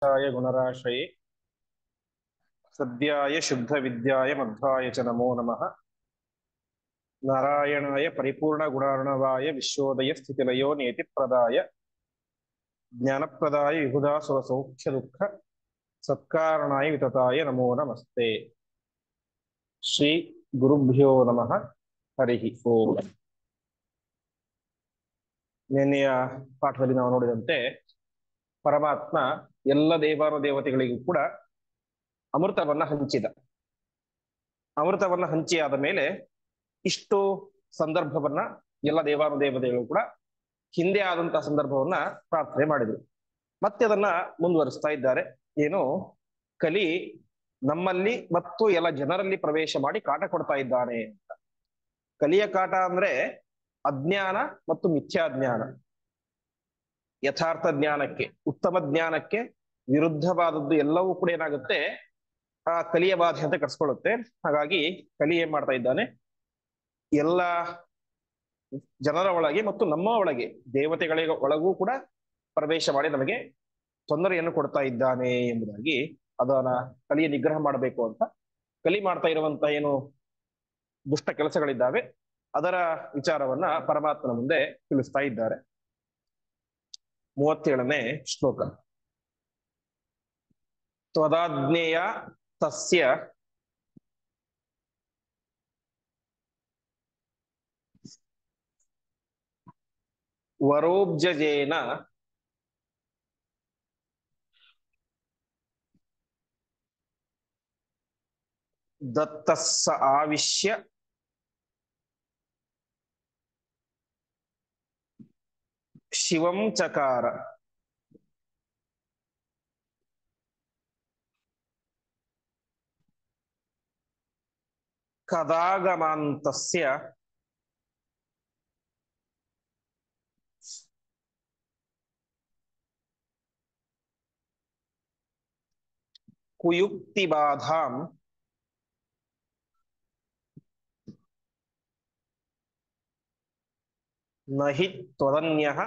गुणराशये सद्याय शुद्ध विद्याय मध्वाय च नमो नमः। नारायणाय परिपूर्ण गुणार्णवाय विश्वोदय स्थितिलयो नेतिप्रदाय ज्ञानप्रदाय विबुधासुर सौख्य दुःख सत्कारणाय वितताय नमो नमस्ते। ಶ್ರೀ ಗುರುಭ್ಯೋ ನಮಃ. ಹರಿ ಓಂ. ನಿನ್ನೆಯ ಪಾಠದಲ್ಲಿ ನಾವು ನೋಡಿದಂತೆ ಪರಮಾತ್ಮ ಎಲ್ಲ ದೇವಾನುದೇವತೆಗಳಿಗೂ ಕೂಡ ಅಮೃತವನ್ನ ಹಂಚಿದ. ಅಮೃತವನ್ನ ಹಂಚಿ ಆದ ಮೇಲೆ ಇಷ್ಟು ಸಂದರ್ಭವನ್ನ ಎಲ್ಲ ದೇವಾನುದೇವತೆಗಳು ಕೂಡ ಹಿಂದೆ ಆದಂತಹ ಸಂದರ್ಭವನ್ನ ಪ್ರಾರ್ಥನೆ ಮಾಡಿದ್ರು. ಮತ್ತೆ ಅದನ್ನ ಮುಂದುವರಿಸ್ತಾ ಇದ್ದಾರೆ. ಏನು, ಕಲಿ ನಮ್ಮಲ್ಲಿ ಮತ್ತು ಎಲ್ಲ ಜನರಲ್ಲಿ ಪ್ರವೇಶ ಮಾಡಿ ಕಾಟ ಕೊಡ್ತಾ ಇದ್ದಾನೆ ಅಂತ. ಕಲಿಯ ಕಾಟ ಅಂದ್ರೆ ಅಜ್ಞಾನ ಮತ್ತು ಮಿಥ್ಯಾಜ್ಞಾನ. ಯಥಾರ್ಥ ಜ್ಞಾನಕ್ಕೆ, ಉತ್ತಮ ಜ್ಞಾನಕ್ಕೆ ವಿರುದ್ಧವಾದದ್ದು ಎಲ್ಲವೂ ಕೂಡ ಏನಾಗುತ್ತೆ, ಆ ಕಲಿಯ ಬಾಧೆ ಅಂತ ಕರ್ಸ್ಕೊಳ್ಳುತ್ತೆ. ಹಾಗಾಗಿ ಕಲಿ ಏನ್ ಮಾಡ್ತಾ ಇದ್ದಾನೆ, ಎಲ್ಲ ಜನರ ಒಳಗೆ ಮತ್ತು ನಮ್ಮ ಒಳಗೆ ದೇವತೆಗಳ ಒಳಗೂ ಕೂಡ ಪ್ರವೇಶ ಮಾಡಿ ನಮಗೆ ತೊಂದರೆಯನ್ನು ಕೊಡ್ತಾ ಇದ್ದಾನೆ ಎಂಬುದಾಗಿ ಅದನ್ನ ಕಲಿಯ ನಿಗ್ರಹ ಮಾಡಬೇಕು ಅಂತ ಕಲಿ ಮಾಡ್ತಾ ಇರುವಂತಹ ಏನು ದುಷ್ಟ ಕೆಲಸಗಳಿದ್ದಾವೆ ಅದರ ವಿಚಾರವನ್ನ ಪರಮಾತ್ಮನ ಮುಂದೆ ತಿಳಿಸ್ತಾ ಇದ್ದಾರೆ. 37ನೇ ಶ್ಲೋಕ. ತ್ವದಾಜ್ಞೇಯ ತಸ್ಯ ವರೋಬ್ಜಜೇನ ದತ್ತಸ್ಸ ಆವಿಶ್ಯ ಶಿವಂ ಚಕಾರ. ಕದಾಗಮಾಂತಸ್ಯ ಕುಯುಕ್ತಿಬಾಧಾಂ ನಹಿ ತ್ವದನ್ಯಃ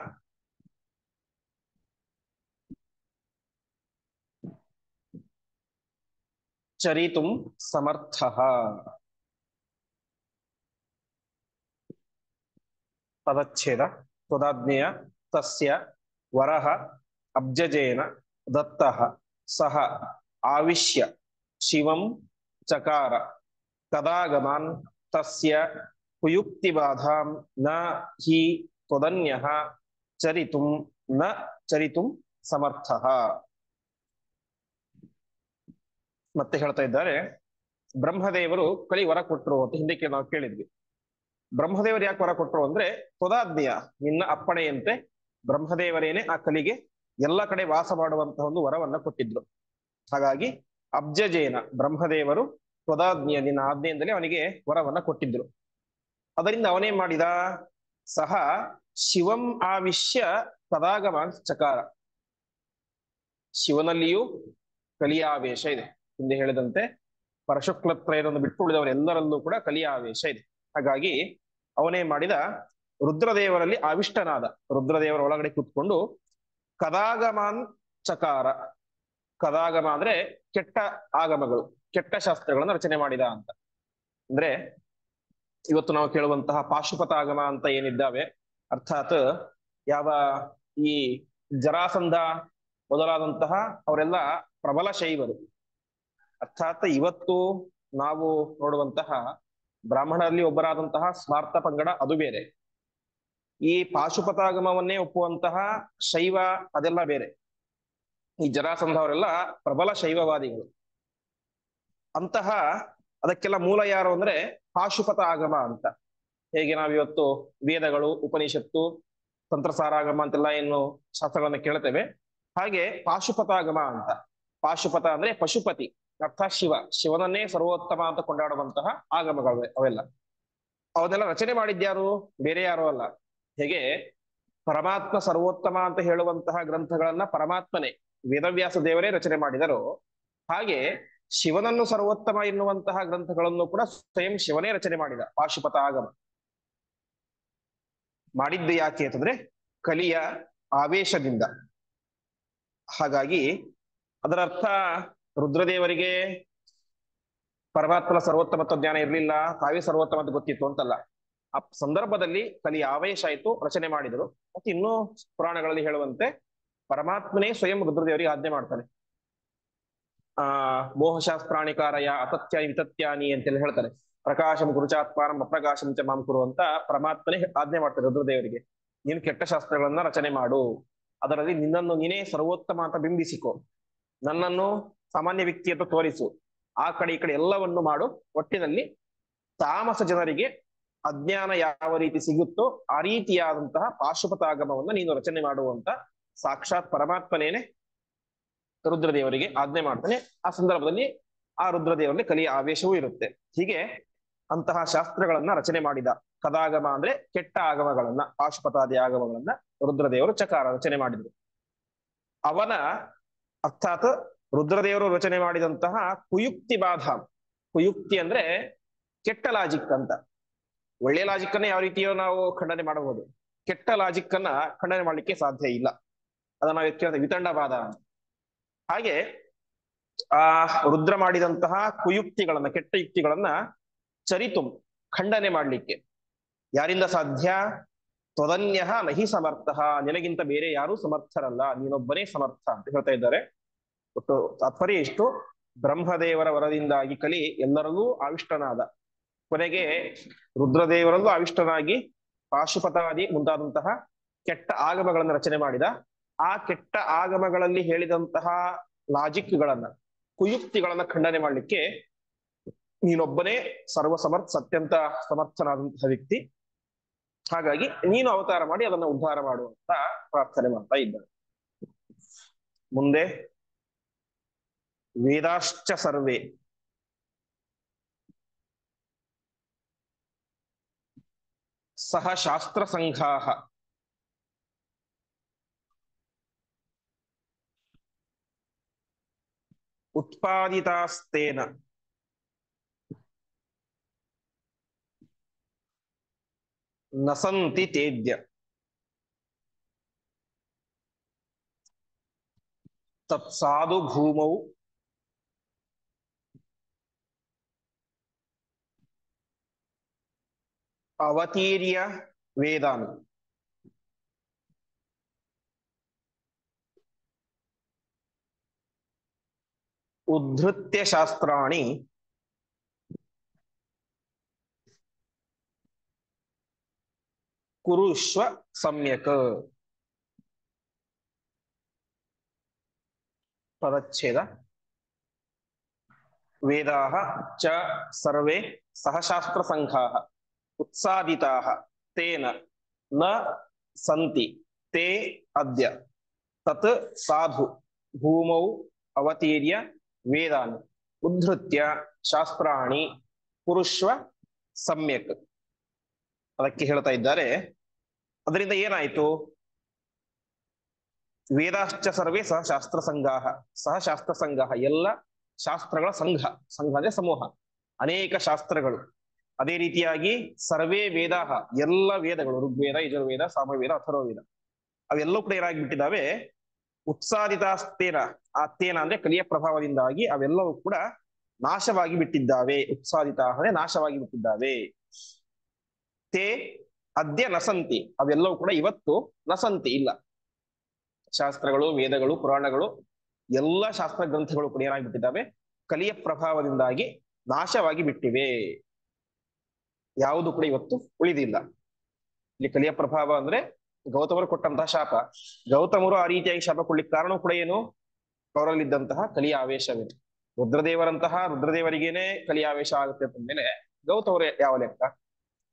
ಚರಿತುಂ ಸಮರ್ಥಃ. ಪದಚ್ಛೇದ. ತ್ವದಾಜ್ಞೇಯ ತಸ್ಯ ವರಃ ಅಬ್ಜಜೇನ ದತ್ತಃ ಸಹ ಆವಿಶ್ಯ ಶಿವಂ ಚಕಾರ. ಕದಾಗಮಾನ್ ತಸ್ಯ ಕುಯುಕ್ತಿಬಾಧಾಂ ನ ಹಿ ತ್ವದನ್ಯಃ ಚರಿತುಂ ನ ಚರಿತುಂ ಸಮರ್ಥಃ. ಮತ್ತೆ ಹೇಳ್ತಾ ಇದ್ದಾರೆ, ಬ್ರಹ್ಮದೇವರು ಕಲಿ ವರ ಕೊಟ್ಟರು ಅಂತ ಹಿಂದಕ್ಕೆ ನಾವು ಕೇಳಿದ್ವಿ. ಬ್ರಹ್ಮದೇವರು ಯಾಕೆ ವರ ಕೊಟ್ಟರು ಅಂದ್ರೆ, ತ್ವದಾಜ್ಞೆಯ ನಿನ್ನ ಅಪ್ಪಣೆಯಂತೆ ಬ್ರಹ್ಮದೇವರೇನೆ ಆ ಕಲಿಗೆ ಎಲ್ಲ ಕಡೆ ವಾಸ ಮಾಡುವಂತಹ ಒಂದು ವರವನ್ನ ಕೊಟ್ಟಿದ್ರು. ಹಾಗಾಗಿ ಅಬ್ಜಜೇನ ಬ್ರಹ್ಮದೇವರು ತ್ವದಾಜ್ಞೆಯ ನಿನ್ನ ಆಜ್ಞೆಯಿಂದಲೇ ಅವನಿಗೆ ವರವನ್ನ ಕೊಟ್ಟಿದ್ರು. ಅದರಿಂದ ಅವನೇನ್ ಮಾಡಿದ, ಸಹ ಶಿವಂ ಆವಿಶ್ಯ ಕದಾಗಮಾನ್ ಚಕಾರ. ಶಿವನಲ್ಲಿಯೂ ಕಲಿಯ ಆವೇಶ ಇದೆ. ಹಿಂದೆ ಹೇಳಿದಂತೆ ಪರಶುಕ್ಲತ್ರಯರನ್ನು ಬಿಟ್ಟು ಉಳಿದವರೆಲ್ಲರಲ್ಲೂ ಕೂಡ ಕಲಿಯ ಆವೇಶ ಇದೆ. ಹಾಗಾಗಿ ಅವನೇ ಮಾಡಿದ, ರುದ್ರದೇವರಲ್ಲಿ ಆವಿಷ್ಟನಾದ. ರುದ್ರದೇವರ ಒಳಗಡೆ ಕೂತ್ಕೊಂಡು ಕದಾಗಮಾನ್ ಚಕಾರ. ಕದಾಗಮ ಅಂದ್ರೆ ಕೆಟ್ಟ ಆಗಮಗಳು, ಕೆಟ್ಟ ಶಾಸ್ತ್ರಗಳನ್ನ ರಚನೆ ಮಾಡಿದ ಅಂತ. ಅಂದ್ರೆ ಇವತ್ತು ನಾವು ಕೇಳುವಂತಹ ಪಾಶುಪತ ಆಗಮ ಅಂತ ಏನಿದ್ದಾವೆ, ಅರ್ಥಾತ್ ಯಾವ ಈ ಜರಾಸಂಧ ಮೊದಲಾದಂತಹ ಅವರೆಲ್ಲ ಪ್ರಬಲ ಶೈವರು. ಅರ್ಥಾತ್ ಇವತ್ತು ನಾವು ನೋಡುವಂತಹ ಬ್ರಾಹ್ಮಣರಲ್ಲಿ ಒಬ್ಬರಾದಂತಹ ಸ್ಮಾರ್ಥ ಪಂಗಡ ಅದು ಬೇರೆ, ಈ ಪಾಶುಪತಾಗಮವನ್ನೇ ಒಪ್ಪುವಂತಹ ಶೈವ ಅದೆಲ್ಲ ಬೇರೆ. ಈ ಜರಾಸಂಧ ಅವರೆಲ್ಲ ಪ್ರಬಲ ಶೈವವಾದಿಗಳು. ಅಂತಹ ಅದಕ್ಕೆಲ್ಲ ಮೂಲ ಯಾರು ಅಂದ್ರೆ ಪಾಶುಪತ ಆಗಮ ಅಂತ. ಹೇಗೆ ನಾವಿವತ್ತು ವೇದಗಳು, ಉಪನಿಷತ್ತು, ತಂತ್ರಸಾರಾಗಮ ಅಂತೆಲ್ಲ ಏನು ಶಾಸ್ತ್ರಗಳನ್ನ ಕೇಳ್ತೇವೆ, ಹಾಗೆ ಪಾಶುಪತಾಗಮ ಅಂತ. ಪಾಶುಪತ ಅಂದ್ರೆ ಪಶುಪತಿ, ಅರ್ಥಾತ್ ಶಿವ, ಶಿವನನ್ನೇ ಸರ್ವೋತ್ತಮ ಅಂತ ಕೊಂಡಾಡುವಂತಹ ಆಗಮಗಳು ಅವೆಲ್ಲ. ಅವನ್ನೆಲ್ಲ ರಚನೆ ಮಾಡಿದ್ಯಾರು, ಬೇರೆ ಯಾರು ಅಲ್ಲ. ಹೇಗೆ ಪರಮಾತ್ಮ ಸರ್ವೋತ್ತಮ ಅಂತ ಹೇಳುವಂತಹ ಗ್ರಂಥಗಳನ್ನ ಪರಮಾತ್ಮನೇ ವೇದವ್ಯಾಸ ದೇವರೇ ರಚನೆ ಮಾಡಿದರು, ಹಾಗೆ ಶಿವನನ್ನು ಸರ್ವೋತ್ತಮ ಎನ್ನುವಂತಹ ಗ್ರಂಥಗಳನ್ನು ಕೂಡ ಸ್ವಯಂ ಶಿವನೇ ರಚನೆ ಮಾಡಿದ. ಪಾಶುಪತ ಆಗಮ ಮಾಡಿದ್ದು ಯಾಕೆ ಅಂತಂದ್ರೆ ಕಲಿಯ ಆವೇಶದಿಂದ. ಹಾಗಾಗಿ ಅದರ ಅರ್ಥ ರುದ್ರದೇವರಿಗೆ ಪರಮಾತ್ಮನ ಸರ್ವೋತ್ತಮತ್ವ ಜ್ಞಾನ ಇರಲಿಲ್ಲ, ತಾವೇ ಸರ್ವೋತ್ತಮ ಅಂತ ಗೊತ್ತಿತ್ತು ಅಂತಲ್ಲ. ಆ ಸಂದರ್ಭದಲ್ಲಿ ಕಲಿಯ ಆವೇಶ ಆಯಿತು, ರಚನೆ ಮಾಡಿದರು. ಮತ್ತೆ ಇನ್ನೂ ಪುರಾಣಗಳಲ್ಲಿ ಹೇಳುವಂತೆ ಪರಮಾತ್ಮನೇ ಸ್ವಯಂ ರುದ್ರದೇವರಿಗೆ ಆಜ್ಞೆ ಮಾಡ್ತಾನೆ. ಮೋಹಶಾಸ್ತ್ರಾಣಿಕಾರಯ ಅತತ್ಯಾನಿ ವಿತತ್ಯಾನಿ ಅಂತೆಲ್ಲ ಹೇಳ್ತಾರೆ. ಪ್ರಕಾಶಂ ಗುರುಚಾತ್ಮಾನಂ ಅಪ್ರಕಾಶಂ ಚ ಮಾಂ ಕುರು ಅಂತ ಪರಮಾತ್ಮನೇ ಆಜ್ಞೆ ಮಾಡ್ತಾರೆ ರುದ್ರದೇವರಿಗೆ. ನೀನು ಕೆಟ್ಟ ಶಾಸ್ತ್ರಗಳನ್ನ ರಚನೆ ಮಾಡು, ಅದರಲ್ಲಿ ನಿನ್ನನ್ನು ನೀನೇ ಸರ್ವೋತ್ತಮ ಅಂತ ಬಿಂಬಿಸಿಕೊ, ನನ್ನನ್ನು ಸಾಮಾನ್ಯ ವ್ಯಕ್ತಿ ಅಂತ ತೋರಿಸು, ಆ ಕಡೆ ಈ ಕಡೆ ಎಲ್ಲವನ್ನು ಮಾಡು. ಒಟ್ಟಿನಲ್ಲಿ ತಾಮಸ ಜನರಿಗೆ ಅಜ್ಞಾನ ಯಾವ ರೀತಿ ಸಿಗುತ್ತೋ ಆ ರೀತಿಯಾದಂತಹ ಪಾಶುಪತಾಗಮವನ್ನು ನೀನು ರಚನೆ ಮಾಡುವಂತ ಸಾಕ್ಷಾತ್ ಪರಮಾತ್ಮನೇನೆ ರುದ್ರದೇವರಿಗೆ ಆಜ್ಞೆ ಮಾಡ್ತಾನೆ. ಆ ಸಂದರ್ಭದಲ್ಲಿ ಆ ರುದ್ರದೇವರಲ್ಲಿ ಕಲಿಯ ಆವೇಶವೂ ಇರುತ್ತೆ. ಹೀಗೆ ಅಂತಹ ಶಾಸ್ತ್ರಗಳನ್ನ ರಚನೆ ಮಾಡಿದ. ಕದಾಗಮ ಅಂದ್ರೆ ಕೆಟ್ಟ ಆಗಮಗಳನ್ನ, ಪಾಶುಪತಾದಿ ಆಗಮಗಳನ್ನ ರುದ್ರದೇವರು ಚಕಾರ ರಚನೆ ಮಾಡಿದ್ರು. ಅವನ ಅರ್ಥಾತ್ ರುದ್ರದೇವರು ರಚನೆ ಮಾಡಿದಂತಹ ಕುಯುಕ್ತಿ ಬಾಧ. ಕುಯುಕ್ತಿ ಅಂದ್ರೆ ಕೆಟ್ಟ ಲಾಜಿಕ್ ಅಂತ. ಒಳ್ಳೆ ಲಾಜಿಕ್ ಅನ್ನ ಯಾವ ರೀತಿಯೋ ನಾವು ಖಂಡನೆ ಮಾಡಬಹುದು, ಕೆಟ್ಟ ಲಾಜಿಕ್ ಅನ್ನ ಖಂಡನೆ ಮಾಡ್ಲಿಕ್ಕೆ ಸಾಧ್ಯ ಇಲ್ಲ. ಅದನ್ನ ನಾವು ಕೇಳಿದ ವಿತಂಡವಾದ. ಹಾಗೆ ಆ ರುದ್ರ ಮಾಡಿದಂತಹ ಕುಯುಕ್ತಿಗಳನ್ನ, ಕೆಟ್ಟ ಯುಕ್ತಿಗಳನ್ನ ಚರಿತು ಖಂಡನೆ ಮಾಡ್ಲಿಕ್ಕೆ ಯಾರಿಂದ ಸಾಧ್ಯ? ತ್ವದನ್ಯಃ ನಹಿ ಸಮರ್ಥ, ನಿನಗಿಂತ ಬೇರೆ ಯಾರೂ ಸಮರ್ಥರಲ್ಲ, ನೀನೊಬ್ಬನೇ ಸಮರ್ಥ ಅಂತ ಹೇಳ್ತಾ ಇದ್ದಾರೆ. ಒಟ್ಟು ತಾತ್ಪರ್ಯ ಇಷ್ಟು, ಬ್ರಹ್ಮದೇವರ ವರದಿಂದಾಗಿ ಕಲಿ ಎಲ್ಲರಲ್ಲೂ ಆವಿಷ್ಟನಾದ. ಕೊನೆಗೆ ರುದ್ರದೇವರಲ್ಲೂ ಆವಿಷ್ಟನಾಗಿ ಪಾಶುಪತಾದಿ ಮುಂತಾದಂತಹ ಕೆಟ್ಟ ಆಗಮಗಳನ್ನು ರಚನೆ ಮಾಡಿದ. ಆ ಕೆಟ್ಟ ಆಗಮಗಳಲ್ಲಿ ಹೇಳಿದಂತಹ ಲಾಜಿಕ್ಗಳನ್ನ, ಕುಯುಕ್ತಿಗಳನ್ನ ಖಂಡನೆ ಮಾಡ್ಲಿಕ್ಕೆ ನೀನೊಬ್ಬನೇ ಅತ್ಯಂತ ಸಮರ್ಥನಾದಂತಹ ವ್ಯಕ್ತಿ. ಹಾಗಾಗಿ ನೀನು ಅವತಾರ ಮಾಡಿ ಅದನ್ನ ಉದ್ಧಾರ ಮಾಡುವಂತ ಪ್ರಾರ್ಥನೆ ಮಾಡ್ತಾ ಇದ್ದಾರೆ. ಮುಂದೆ ವೇದಾಶ್ಚ ಸರ್ವೇ ಸಹ ಶಾಸ್ತ್ರ ಸಂಘಾಃ ಉತ್ಪಾದಿತಾಸ್ತೇನ ನಸಂತಿ ತೇದ್ಯ ತತ್ಸಾಧು ಭೂಮೌ ಅವತೀರ್ಯ ವೇದಾನ್ ಉದ್ಧೃತ್ಯ ಶಾಸ್ತ್ರಾಣಿ ಕುರುಷ್ವ ಸಮ್ಯಕ್. ಪದಚ್ಛೇದ. ವೇದಾಃ ಚ ಸರ್ವೇ ಸಹಶಾಸ್ತ್ರ ಸಂಘಾಃ ಉತ್ಸಾದಿತಾಃ ತೇನ ನ ಸಂತಿ ತೇ ಅದ್ಯ ತತ್ ಸಾಧು ಭೂಮೌ ಅವತೀರ್ಯ ವೇದಾನ್ ಉದ್ಧೃತ್ಯ ಶಾಸ್ತ್ರಾಣಿ ಕುರುಷ್ವ ಸಮ್ಯಕ್. ಅದಕ್ಕೆ ಹೇಳ್ತಾ ಇದ್ದಾರೆ, ಅದರಿಂದ ಏನಾಯ್ತು? ವೇದಾಶ್ಚ ಸರ್ವೇ ಸಹ ಶಾಸ್ತ್ರ ಸಂಘಾಹ, ಸಹ ಶಾಸ್ತ್ರ ಸಂಘ, ಎಲ್ಲ ಶಾಸ್ತ್ರಗಳ ಸಂಘ. ಸಂಘ ಅಂದ್ರೆ ಸಮೂಹ, ಅನೇಕ ಶಾಸ್ತ್ರಗಳು. ಅದೇ ರೀತಿಯಾಗಿ ಸರ್ವೇ ವೇದಾಹ, ಎಲ್ಲ ವೇದಗಳು, ಋಗ್ವೇದ, ಯಜುರ್ವೇದ, ಸಾಮವೇದ, ಅಥರ್ವವೇದ, ಅವೆಲ್ಲವೂ ಕೂಡ ಏನಾಗ್ಬಿಟ್ಟಿದ್ದಾವೆ? ಉತ್ಸಾದಿತಾಸ್ತೇನ, ಆ ತೇನ ಅಂದ್ರೆ ಕಲಿಯ ಪ್ರಭಾವದಿಂದಾಗಿ ಅವೆಲ್ಲವೂ ಕೂಡ ನಾಶವಾಗಿ ಬಿಟ್ಟಿದ್ದಾವೆ. ಉತ್ಸಾದಿತ ಅಂದ್ರೆ ನಾಶವಾಗಿ ಬಿಟ್ಟಿದ್ದಾವೆ. ತೇ ಅದ್ಯ ನಸಂತಿ, ಅವೆಲ್ಲವೂ ಕೂಡ ಇವತ್ತು ನಸಂತಿ, ಇಲ್ಲ. ಶಾಸ್ತ್ರಗಳು, ವೇದಗಳು, ಪುರಾಣಗಳು, ಎಲ್ಲ ಶಾಸ್ತ್ರ ಗ್ರಂಥಗಳು ಕೂಡ ಏನಾಗ್ಬಿಟ್ಟಿದ್ದಾವೆ? ಕಲಿಯ ಪ್ರಭಾವದಿಂದಾಗಿ ನಾಶವಾಗಿ ಬಿಟ್ಟಿವೆ. ಯಾವುದು ಕೂಡ ಇವತ್ತು ಉಳಿದಿಲ್ಲ. ಇಲ್ಲಿ ಕಲಿಯ ಪ್ರಭಾವ ಅಂದ್ರೆ ಗೌತಮರು ಕೊಟ್ಟಂತಹ ಶಾಪ. ಗೌತಮರು ಆ ರೀತಿಯಾಗಿ ಶಾಪ ಕೊಡ್ಲಿಕ್ಕೆ ಕಾರಣ ಕೂಡ ಏನು? ಅವರಲ್ಲಿದ್ದಂತಹ ಕಲಿಯ ಆವೇಶವೇ. ರುದ್ರದೇವರಿಗೇನೆ ಕಲಿಯ ಆವೇಶ ಆಗುತ್ತೆ ಅಂದ್ಮೇಲೆ ಗೌತಮರು ಯಾವ ಲೆಕ್ಕ?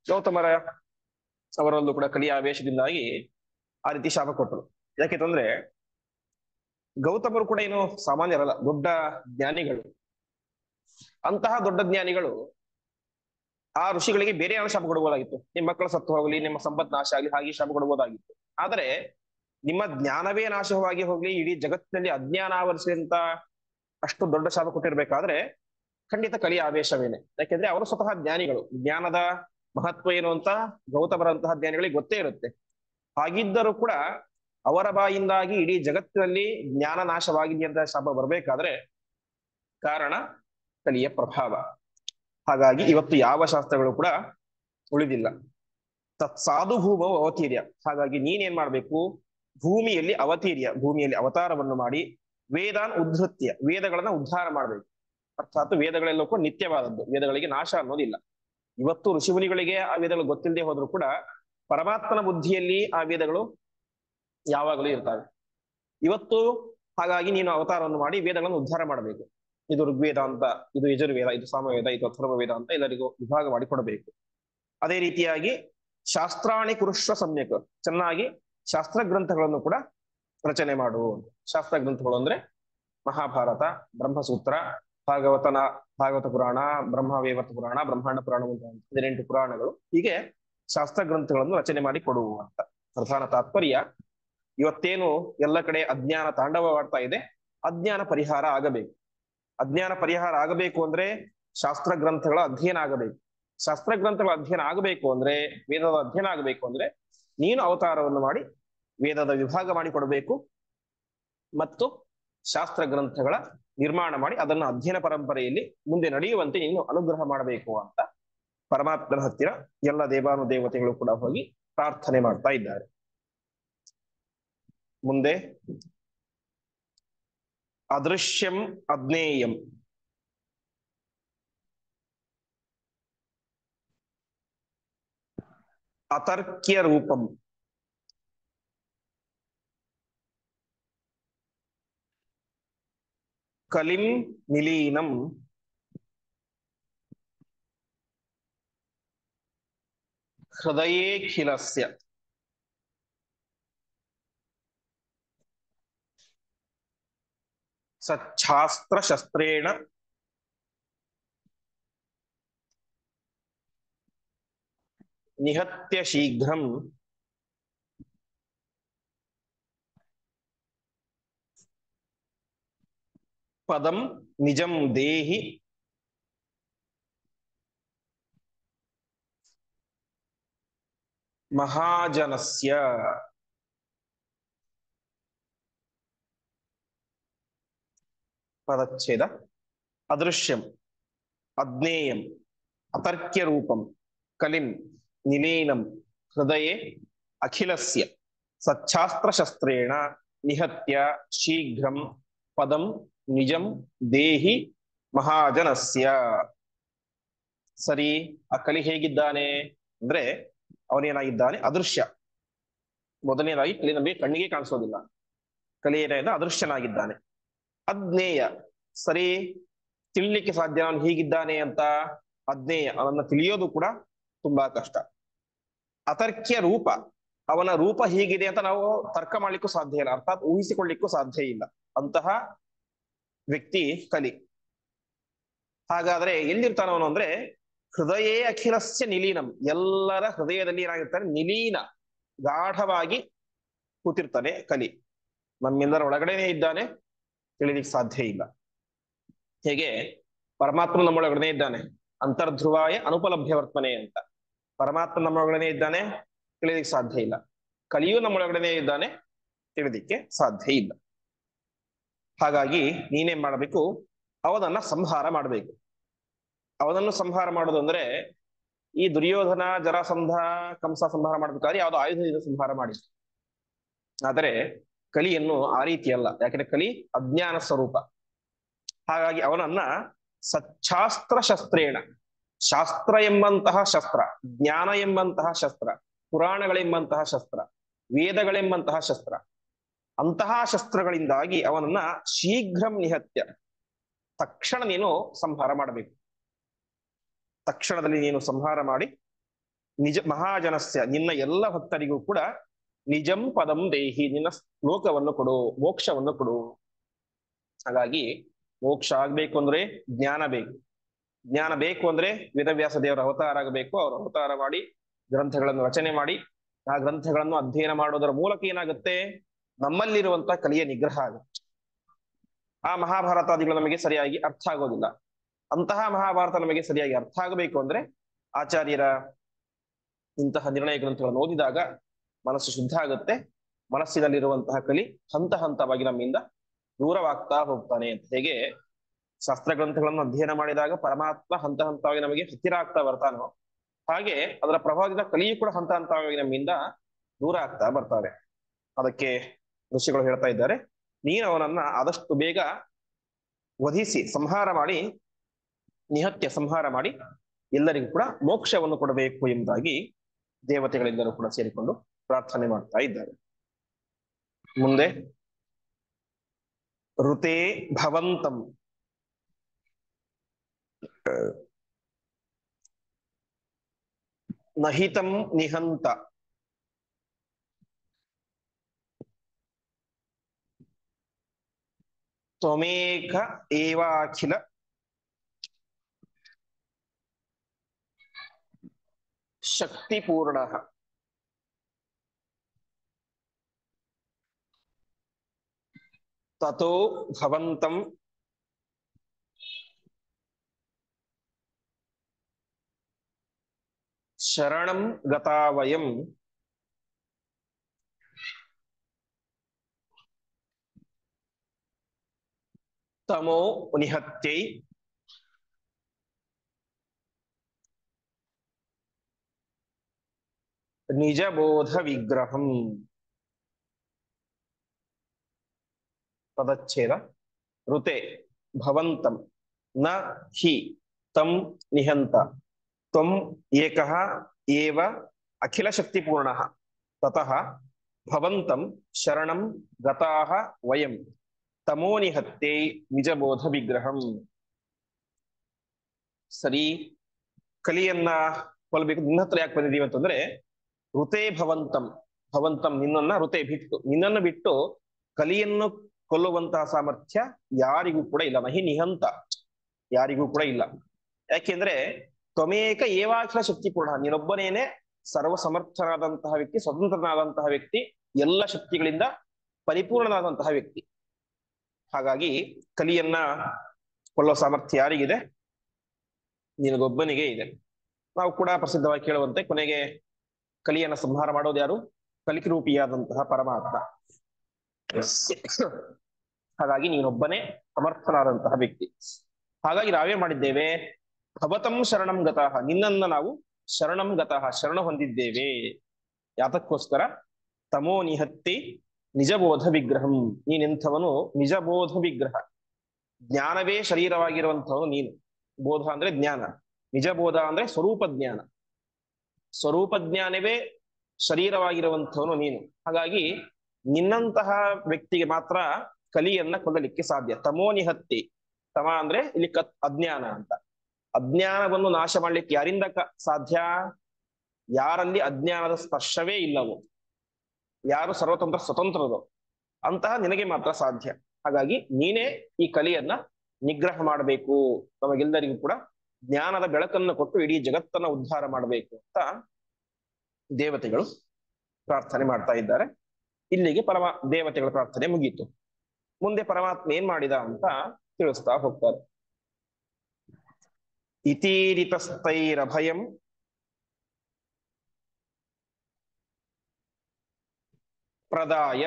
ಗೌತಮರ ಅವರಲ್ಲೂ ಕೂಡ ಕಲಿಯ ಆವೇಶದಿಂದಾಗಿ ಆ ರೀತಿ ಶಾಪ ಕೊಟ್ಟರು. ಯಾಕೆಂತಂದ್ರೆ ಗೌತಮರು ಕೂಡ ಏನು ಸಾಮಾನ್ಯರಲ್ಲ, ದೊಡ್ಡ ಜ್ಞಾನಿಗಳು. ಅಂತಹ ದೊಡ್ಡ ಜ್ಞಾನಿಗಳು ಆ ಋಷಿಗಳಿಗೆ ಬೇರೆ ಯಾವ ಶಾಪ ಕೊಡಬಹುದಾಗಿತ್ತು. ನಿಮ್ಮ ಮಕ್ಕಳು ಸತ್ತು ಹೋಗಲಿ, ನಿಮ್ಮ ಸಂಪತ್ ನಾಶ ಆಗಲಿ, ಹಾಗೆ ಶಾಪ ಕೊಡಬಹುದಾಗಿತ್ತು. ಆದರೆ ನಿಮ್ಮ ಜ್ಞಾನವೇ ನಾಶವಾಗಿ ಹೋಗ್ಲಿ, ಇಡೀ ಜಗತ್ತಿನಲ್ಲಿ ಅಜ್ಞಾನ ಆವರಿಸಿದಂತ ಅಷ್ಟು ದೊಡ್ಡ ಶಾಪ ಕೊಟ್ಟಿರ್ಬೇಕಾದ್ರೆ ಖಂಡಿತ ಕಲಿಯ ಆವೇಶವೇನೆ. ಯಾಕೆಂದ್ರೆ ಅವರು ಸ್ವತಃ ಜ್ಞಾನಿಗಳು. ಜ್ಞಾನದ ಮಹತ್ವ ಏನು ಅಂತ ಗೌತಮರಂತಹ ಜ್ಞಾನಿಗಳಿಗೆ ಗೊತ್ತೇ ಇರುತ್ತೆ. ಹಾಗಿದ್ದರೂ ಕೂಡ ಅವರ ಬಾಯಿಂದಾಗಿ ಇಡೀ ಜಗತ್ತಿನಲ್ಲಿ ಜ್ಞಾನ ನಾಶವಾಗಿದೆ ಅಂತ ಶಾಪ ಬರಬೇಕಾದ್ರೆ ಕಾರಣ ಕಲಿಯ ಪ್ರಭಾವ. ಹಾಗಾಗಿ ಇವತ್ತು ಯಾವ ಶಾಸ್ತ್ರಗಳು ಕೂಡ ಉಳಿದಿಲ್ಲ. ತತ್ಸಾಧು ಭೂಮವು ಅವತೀರ್ಯ. ಹಾಗಾಗಿ ನೀನೇನ್ ಮಾಡ್ಬೇಕು, ಭೂಮಿಯಲ್ಲಿ ಭೂಮಿಯಲ್ಲಿ ಅವತಾರವನ್ನು ಮಾಡಿ ವೇದಾನ್ ಉದ್ಧತ್ಯ, ವೇದಗಳನ್ನ ಉದ್ಧಾರ ಮಾಡ್ಬೇಕು. ಅರ್ಥಾತ್ ವೇದಗಳೆಲ್ಲೂ ಕೂಡ ನಿತ್ಯವಾದದ್ದು, ವೇದಗಳಿಗೆ ನಾಶ ಅನ್ನೋದಿಲ್ಲ. ಇವತ್ತು ಋಷಿಮುನಿಗಳಿಗೆ ಆ ವೇದಗಳು ಗೊತ್ತಿಲ್ಲದೆ ಹೋದ್ರು ಕೂಡ ಪರಮಾತ್ಮನ ಬುದ್ಧಿಯಲ್ಲಿ ಆ ವೇದಗಳು ಯಾವಾಗಲೂ ಇರ್ತವೆ ಇವತ್ತು. ಹಾಗಾಗಿ ನೀನು ಅವತಾರವನ್ನು ಮಾಡಿ ವೇದಗಳನ್ನು ಉದ್ಧಾರ ಮಾಡಬೇಕು. ಇದು ಋಗ್ವೇದ ಅಂತ, ಇದು ಯಜುರ್ವೇದ, ಇದು ಸಾಮವೇದ, ಇದು ಅಥರ್ವವೇದ ಅಂತ ಎಲ್ಲರಿಗೂ ವಿಭಾಗ ಮಾಡಿ ಕೊಡಬೇಕು. ಅದೇ ರೀತಿಯಾಗಿ ಶಾಸ್ತ್ರಾಣಿ ಕುರುಶ್ವ ಸಮ್ಯಕ್, ಚೆನ್ನಾಗಿ ಶಾಸ್ತ್ರ ಗ್ರಂಥಗಳನ್ನು ಕೂಡ ರಚನೆ ಮಾಡು. ಶಾಸ್ತ್ರ ಗ್ರಂಥಗಳು ಅಂದ್ರೆ ಮಹಾಭಾರತ, ಬ್ರಹ್ಮಸೂತ್ರ, ಭಾಗವತ ಪುರಾಣ, ಬ್ರಹ್ಮವೇವರ್ತ ಪುರಾಣ, ಬ್ರಹ್ಮಾಂಡ ಪುರಾಣ, 18 ಪುರಾಣಗಳು, ಹೀಗೆ ಶಾಸ್ತ್ರ ಗ್ರಂಥಗಳನ್ನು ರಚನೆ ಮಾಡಿ ಕೊಡುವ ಅಂತ ಪ್ರಧಾನ ತಾತ್ಪರ್ಯ. ಇವತ್ತೇನು ಎಲ್ಲ ಕಡೆ ಅಜ್ಞಾನ ತಾಂಡವವಾಡ್ತಾ ಇದೆ, ಅಜ್ಞಾನ ಪರಿಹಾರ ಆಗಬೇಕು. ಅಜ್ಞಾನ ಪರಿಹಾರ ಆಗಬೇಕು ಅಂದ್ರೆ ಶಾಸ್ತ್ರ ಗ್ರಂಥಗಳ ಅಧ್ಯಯನ ಆಗಬೇಕು. ಶಾಸ್ತ್ರ ಗ್ರಂಥಗಳ ಅಧ್ಯಯನ ಆಗಬೇಕು ಅಂದ್ರೆ, ವೇದದ ಅಧ್ಯಯನ ಆಗಬೇಕು ಅಂದ್ರೆ ನೀನು ಅವತಾರವನ್ನು ಮಾಡಿ ವೇದದ ವಿಭಾಗ ಮಾಡಿ ಕೊಡಬೇಕು ಮತ್ತು ಶಾಸ್ತ್ರ ಗ್ರಂಥಗಳ ನಿರ್ಮಾಣ ಮಾಡಿ ಅದನ್ನು ಅಧ್ಯಯನ ಪರಂಪರೆಯಲ್ಲಿ ಮುಂದೆ ನಡೆಯುವಂತೆ ನೀನು ಅನುಗ್ರಹ ಮಾಡಬೇಕು ಅಂತ ಪರಮಾತ್ಮನ ಹತ್ತಿರ ಎಲ್ಲ ದೇವಾನುದೇವತೆಗಳು ಕೂಡ ಹೋಗಿ ಪ್ರಾರ್ಥನೆ ಮಾಡ್ತಾ ಇದ್ದಾರೆ. ಮುಂದೆ ಅದೃಶ್ಯಂ ಅಜ್ಞೇಯಂ, ಅತರ್ಕ್ಯ ರೂಪಂ, ಕಲಿಂ ನಿಲೀನಂ, ಹೃದಯೇಖಿಲಸ್ಯ, ಸಚ್ಛಾಸ್ತ್ರ ಶಸ್ತ್ರೇಣ ನಿಹತ್ಯ ಶೀಘ್ರಂ ಪದಂ ನಿಜಂ ದೇಹಿ ಮಹಾಜನಸ್ಯ. ಪದಚ್ಛೇದ. ಅದೃಶ್ಯಂ ಅಜ್ಞೇಯಂ ಅತರ್ಕ್ಯ ರೂಪಂ ಕಲಿಂ ನಿಲೀನಂ ಹೃದಯೇ ಅಖಿಲಸ್ಯ ಸಚ್ಛಾಸ್ತ್ರ ಶಸ್ತ್ರೇಣ ನಿಹತ್ಯ ಶೀಘ್ರಂ ಪದಂ ನಿಜಂ ದೇಹಿ ಮಹಾಜನಸ್ಯ. ಸರಿ, ಆ ಕಲಿ ಹೇಗಿದ್ದಾನೆ ಅಂದ್ರೆ ಅವನೇನಾಗಿದ್ದಾನೆ, ಅದೃಶ್ಯ. ಮೊದಲನೇದಾಗಿ ಕಲಿ ನಮಗೆ ಕಣ್ಣಿಗೆ ಕಾಣಿಸೋದಿಲ್ಲ, ಕಲಿ ಏನಾಗಿದೆ, ಅದೃಶ್ಯನಾಗಿದ್ದಾನೆ. ಅಜ್ಞೇಯ, ಸರಿ, ತಿಳಿಲಿಕ್ಕೆ ಸಾಧ್ಯ ಅವನು ಹೀಗಿದ್ದಾನೆ ಅಂತ. ಅಜ್ಞೇಯ, ಅವನ್ನ ತಿಳಿಯೋದು ಕೂಡ ತುಂಬಾ ಕಷ್ಟ. ಅತರ್ಕ್ಯ ರೂಪ, ಅವನ ರೂಪ ಹೀಗಿದೆ ಅಂತ ನಾವು ತರ್ಕ ಮಾಡ್ಲಿಕ್ಕೂ ಸಾಧ್ಯ ಇಲ್ಲ, ಅರ್ಥಾತ್ ಊಹಿಸಿಕೊಳ್ಳಿಕ್ಕೂ ಸಾಧ್ಯ ಇಲ್ಲ. ಅಂತಹ ವ್ಯಕ್ತಿ ಕಲಿ. ಹಾಗಾದ್ರೆ ಎಲ್ಲಿರ್ತಾನವನು ಅಂದ್ರೆ ಹೃದಯೇ ಅಖಿಲಸ್ಯ ನಿಲೀನಂ, ಎಲ್ಲರ ಹೃದಯದಲ್ಲಿ ಏನಾಗಿರ್ತಾನೆ, ನಿಲೀನ, ಗಾಢವಾಗಿ ಕೂತಿರ್ತಾನೆ ಕಲಿ. ನಮ್ಮೆಲ್ಲರ ಒಳಗಡೆನೆ ಇದ್ದಾನೆ, ತಿಳಿಲಿಕ್ಕೆ ಸಾಧ್ಯ ಇಲ್ಲ. ಹೇಗೆ ಪರಮಾತ್ಮ ನಮ್ಮೊಳಗಡೆ ಇದ್ದಾನೆ, ಅಂತರ್ಧ್ರುವಾಯ ಅನುಪಲಭ್ಯ ವರ್ತನೆ ಅಂತ. ಪರಮಾತ್ಮ ನಮ್ಮೊಳಗಡೆ ಇದ್ದಾನೆ, ತಿಳಿಲಿಕ್ಕೆ ಸಾಧ್ಯ ಇಲ್ಲ. ಕಲಿಯು ನಮ್ಮೊಳಗಡೆ ಇದ್ದಾನೆ, ತಿಳಿದಿಕ್ಕೆ ಸಾಧ್ಯ ಇಲ್ಲ. ಹಾಗಾಗಿ ನೀನೇನ್ ಮಾಡಬೇಕು, ಅವನನ್ನ ಸಂಹಾರ ಮಾಡಬೇಕು. ಅವನನ್ನು ಸಂಹಾರ ಮಾಡೋದು ಅಂದ್ರೆ ಈ ದುರ್ಯೋಧನ, ಜರಾಸಂಧ, ಕಂಸ ಸಂಹಾರ ಮಾಡ್ಬೇಕಾದ್ರೆ ಯಾವ್ದೋ ಆಯುಧದಿಂದ ಸಂಹಾರ ಮಾಡಿ. ಆದರೆ ಕಲಿಯನ್ನು ಆ ರೀತಿ ಅಲ್ಲ, ಯಾಕಂದ್ರೆ ಕಲಿ ಅಜ್ಞಾನ ಸ್ವರೂಪ. ಹಾಗಾಗಿ ಅವನನ್ನ ಸಚ್ಛಾಸ್ತ್ರ ಶಸ್ತ್ರೇಣ, ಶಾಸ್ತ್ರ ಎಂಬಂತಹ ಶಸ್ತ್ರ, ಜ್ಞಾನ ಎಂಬಂತಹ ಶಸ್ತ್ರ, ಪುರಾಣಗಳೆಂಬಂತಹ ಶಸ್ತ್ರ, ವೇದಗಳೆಂಬಂತಹ ಶಸ್ತ್ರ, ಅಂತಹ ಶಸ್ತ್ರಗಳಿಂದಾಗಿ ಅವನನ್ನ ಶೀಘ್ರಂ ನಿಹತ್ಯ, ತಕ್ಷಣ ನೀನು ಸಂಹಾರ ಮಾಡಬೇಕು. ತಕ್ಷಣದಲ್ಲಿ ನೀನು ಸಂಹಾರ ಮಾಡಿ ನಿಜ ಮಹಾಜನಸ್ಯ, ನಿನ್ನ ಎಲ್ಲ ಭಕ್ತರಿಗೂ ಕೂಡ ನಿಜಂ ಪದಂ ದೇಹಿ, ನಿನ್ನ ಲೋಕವನ್ನು ಕೊಡು, ಮೋಕ್ಷವನ್ನು ಕೊಡು. ಹಾಗಾಗಿ ಮೋಕ್ಷ ಆಗ್ಬೇಕು ಅಂದ್ರೆ ಜ್ಞಾನ ಬೇಕು. ಜ್ಞಾನ ಬೇಕು ಅಂದ್ರೆ ವೇದವ್ಯಾಸ ದೇವರ ಅವತಾರ ಆಗಬೇಕು. ಅವರು ಅವತಾರ ಮಾಡಿ ಗ್ರಂಥಗಳನ್ನು ರಚನೆ ಮಾಡಿ ಆ ಗ್ರಂಥಗಳನ್ನು ಅಧ್ಯಯನ ಮಾಡೋದರ ಮೂಲಕ ಏನಾಗುತ್ತೆ, ನಮ್ಮಲ್ಲಿರುವಂತಹ ಕಲಿಯ ನಿಗ್ರಹ ಆಗುತ್ತೆ. ಆ ಮಹಾಭಾರತಾದಿಗಳು ನಮಗೆ ಸರಿಯಾಗಿ ಅರ್ಥ ಆಗೋದಿಲ್ಲ. ಅಂತಹ ಮಹಾಭಾರತ ನಮಗೆ ಸರಿಯಾಗಿ ಅರ್ಥ ಆಗಬೇಕು ಅಂದ್ರೆ ಆಚಾರ್ಯರ ಇಂತಹ ನಿರ್ಣಯ ಗ್ರಂಥಗಳನ್ನು ಓದಿದಾಗ ಮನಸ್ಸು ಶುದ್ಧ ಆಗುತ್ತೆ, ಮನಸ್ಸಿನಲ್ಲಿರುವಂತಹ ಕಲಿ ಹಂತ ಹಂತವಾಗಿ ನಮ್ಮಿಂದ ದೂರವಾಗ್ತಾ ಹೋಗ್ತಾನೆ ಅಂತ. ಹೇಗೆ ಶಾಸ್ತ್ರ ಗ್ರಂಥಗಳನ್ನು ಅಧ್ಯಯನ ಮಾಡಿದಾಗ ಪರಮಾತ್ಮ ಹಂತ ಹಂತವಾಗಿ ನಮಗೆ ಹತ್ತಿರ ಆಗ್ತಾ ಬರ್ತಾನೋ, ಹಾಗೆ ಅದರ ಪ್ರಭಾವದಿಂದ ಕಲಿಯು ಕೂಡ ಹಂತ ಹಂತವಾಗಿ ನಮ್ಮಿಂದ ದೂರ ಆಗ್ತಾ ಬರ್ತಾರೆ. ಅದಕ್ಕೆ ಋಷಿಗಳು ಹೇಳ್ತಾ ಇದ್ದಾರೆ, ನೀನು ಅವನನ್ನ ಆದಷ್ಟು ಬೇಗ ವಧಿಸಿ ಸಂಹಾರ ಮಾಡಿ, ನಿಹತ್ಯ ಸಂಹಾರ ಮಾಡಿ ಎಲ್ಲರಿಗೂ ಕೂಡ ಮೋಕ್ಷವನ್ನು ಕೊಡಬೇಕು ಎಂಬುದಾಗಿ ದೇವತೆಗಳೆಲ್ಲರೂ ಕೂಡ ಸೇರಿಕೊಂಡು ಪ್ರಾರ್ಥನೆ ಮಾಡ್ತಾ ಇದ್ದಾರೆ. ಮುಂದೆ ಋತೆ ಭವಂತಂ ನಹಿತಂ ನಿಹಂತ ತ್ವಮೇಕ ಏವಾಖಿಲ ಶಕ್ತಿಪೂರ್ಣಃ ತತೋ ಭವಂತಂ ಶರಣಂ ಗತಾವಯಂ ತಮೋ ನಿಹತ್ಯೈ ನಿಜಬೋಧ ವಿಗ್ರಹಂ. ಪದಚ್ಛೇದ. ಋತೆ ಭವಂತಂ ನ ಹಿ ತಂ ನಿಹಂತ ತ್ವಂ ಏಕಃ ಏವ ಅಖಿಲ ಶಕ್ತಿಪೂರ್ಣಃ ತತಃ ಭವಂತಂ ಶರಣಂ ಗತಾಃ ವಯಂ ತಮೋ ನಿಹತ್ಯೈ ನಿಜಬೋಧ ವಿಗ್ರಹಂ. ಸರಿ, ಕಲಿಯನ್ನ ಕೊಲ್ಬೇಕು, ನಿನ್ನ ಹತ್ರ ಯಾಕೆ ಬಂದಿದೀವಿ ಅಂತಂದ್ರೆ, ಋತೆ ಭವಂತಂ, ಭವಂತಂ ನಿನ್ನನ್ನ, ಋತೆ ಬಿಟ್ಟು, ನಿನ್ನನ್ನು ಬಿಟ್ಟು ಕಲಿಯನ್ನು ಕೊಲ್ಲುವಂತಹ ಸಾಮರ್ಥ್ಯ ಯಾರಿಗೂ ಕೂಡ ಇಲ್ಲ. ನಹಿ ನಿಹಂತ, ಯಾರಿಗೂ ಕೂಡ ಇಲ್ಲ. ಯಾಕೆಂದ್ರೆ ತ್ವಮೇಕ ಏವಾಖಿಲ ಶಕ್ತಿಪೂರ್ಣ, ನೀನೊಬ್ಬನೇನೆ ಸರ್ವ ಸಮರ್ಥನಾದಂತಹ ವ್ಯಕ್ತಿ, ಸ್ವತಂತ್ರನಾದಂತಹ ವ್ಯಕ್ತಿ, ಎಲ್ಲ ಶಕ್ತಿಗಳಿಂದ ಪರಿಪೂರ್ಣನಾದಂತಹ ವ್ಯಕ್ತಿ. ಹಾಗಾಗಿ ಕಲಿಯನ್ನ ಕೊಲ್ಲುವ ಸಾಮರ್ಥ್ಯ ಯಾರಿಗಿದೆ? ನಿನಗೊಬ್ಬನಿಗೆ ಇದೆ. ನಾವು ಕೂಡ ಪ್ರಸಿದ್ಧವಾಗಿ ಕೇಳುವಂತೆ ಕೊನೆಗೆ ಕಲಿಯನ್ನ ಸಂಹಾರ ಮಾಡೋದು ಯಾರು? ಕಲಿಕಿರೂಪಿಯಾದಂತಹ ಪರಮಾತ್ಮ. ಹಾಗಾಗಿ ನೀನೊಬ್ಬನೇ ಸಮರ್ಥನಾದಂತಹ ವ್ಯಕ್ತಿ. ಹಾಗಾಗಿ ನಾವೇ ಮಾಡಿದ್ದೇವೆ, ಭವತಂ ಶರಣಂ ಗತಃ, ನಿನ್ನನ್ನ ನಾವು ಶರಣಂ ಗತಃ, ಶರಣ ಹೊಂದಿದ್ದೇವೆ. ಯಾತಕ್ಕೋಸ್ಕರ? ತಮೋ ನಿಹತ್ತಿ ನಿಜಬೋಧ ವಿಗ್ರಹಂ, ನೀನೆಂಥವನು? ನಿಜಬೋಧ ವಿಗ್ರಹ, ಜ್ಞಾನವೇ ಶರೀರವಾಗಿರುವಂಥವನು ನೀನು. ಬೋಧ ಅಂದ್ರೆ ಜ್ಞಾನ, ನಿಜಬೋಧ ಅಂದ್ರೆ ಸ್ವರೂಪ ಜ್ಞಾನ, ಸ್ವರೂಪ ಜ್ಞಾನವೇ ಶರೀರವಾಗಿರುವಂಥವನು ನೀನು. ಹಾಗಾಗಿ ನಿನ್ನಂತಹ ವ್ಯಕ್ತಿಗೆ ಮಾತ್ರ ಕಲಿಯನ್ನ ಕೊಲ್ಲಲಿಕ್ಕೆ ಸಾಧ್ಯ. ತಮೋ ನಿಹತ್ತಿ, ತಮ ಅಂದ್ರೆ ಇಲ್ಲಿ ಅಜ್ಞಾನ ಅಂತ. ಅಜ್ಞಾನವನ್ನು ನಾಶ ಮಾಡ್ಲಿಕ್ಕೆ ಯಾರಿಂದ ಸಾಧ್ಯ? ಯಾರಲ್ಲಿ ಅಜ್ಞಾನದ ಸ್ಪರ್ಶವೇ ಇಲ್ಲವೋ, ಯಾರು ಸರ್ವತಂತ್ರ ಸ್ವತಂತ್ರರು, ಅಂತಹ ನಿನಗೆ ಮಾತ್ರ ಸಾಧ್ಯ. ಹಾಗಾಗಿ ನೀನೇ ಈ ಕಲಿಯನ್ನ ನಿಗ್ರಹ ಮಾಡಬೇಕು, ನಮಗೆಲ್ಲರಿಗೂ ಕೂಡ ಜ್ಞಾನದ ಬೆಳಕನ್ನು ಕೊಟ್ಟು ಇಡೀ ಜಗತ್ತನ್ನ ಉದ್ಧಾರ ಮಾಡಬೇಕು ಅಂತ ದೇವತೆಗಳು ಪ್ರಾರ್ಥನೆ ಮಾಡ್ತಾ ಇದ್ದಾರೆ. ಇಲ್ಲಿಗೆ ದೇವತೆಗಳ ಪ್ರಾರ್ಥನೆ ಮುಗೀತು. ಮುಂದೆ ಪರಮಾತ್ಮ ಏನ್ ಮಾಡಿದ ಅಂತ ತಿಳಿಸ್ತಾ ಹೋಗ್ತಾರೆ. ಇತೀರಿತಸ್ಥೈರಭಯಂ ಪ್ರದಾಯ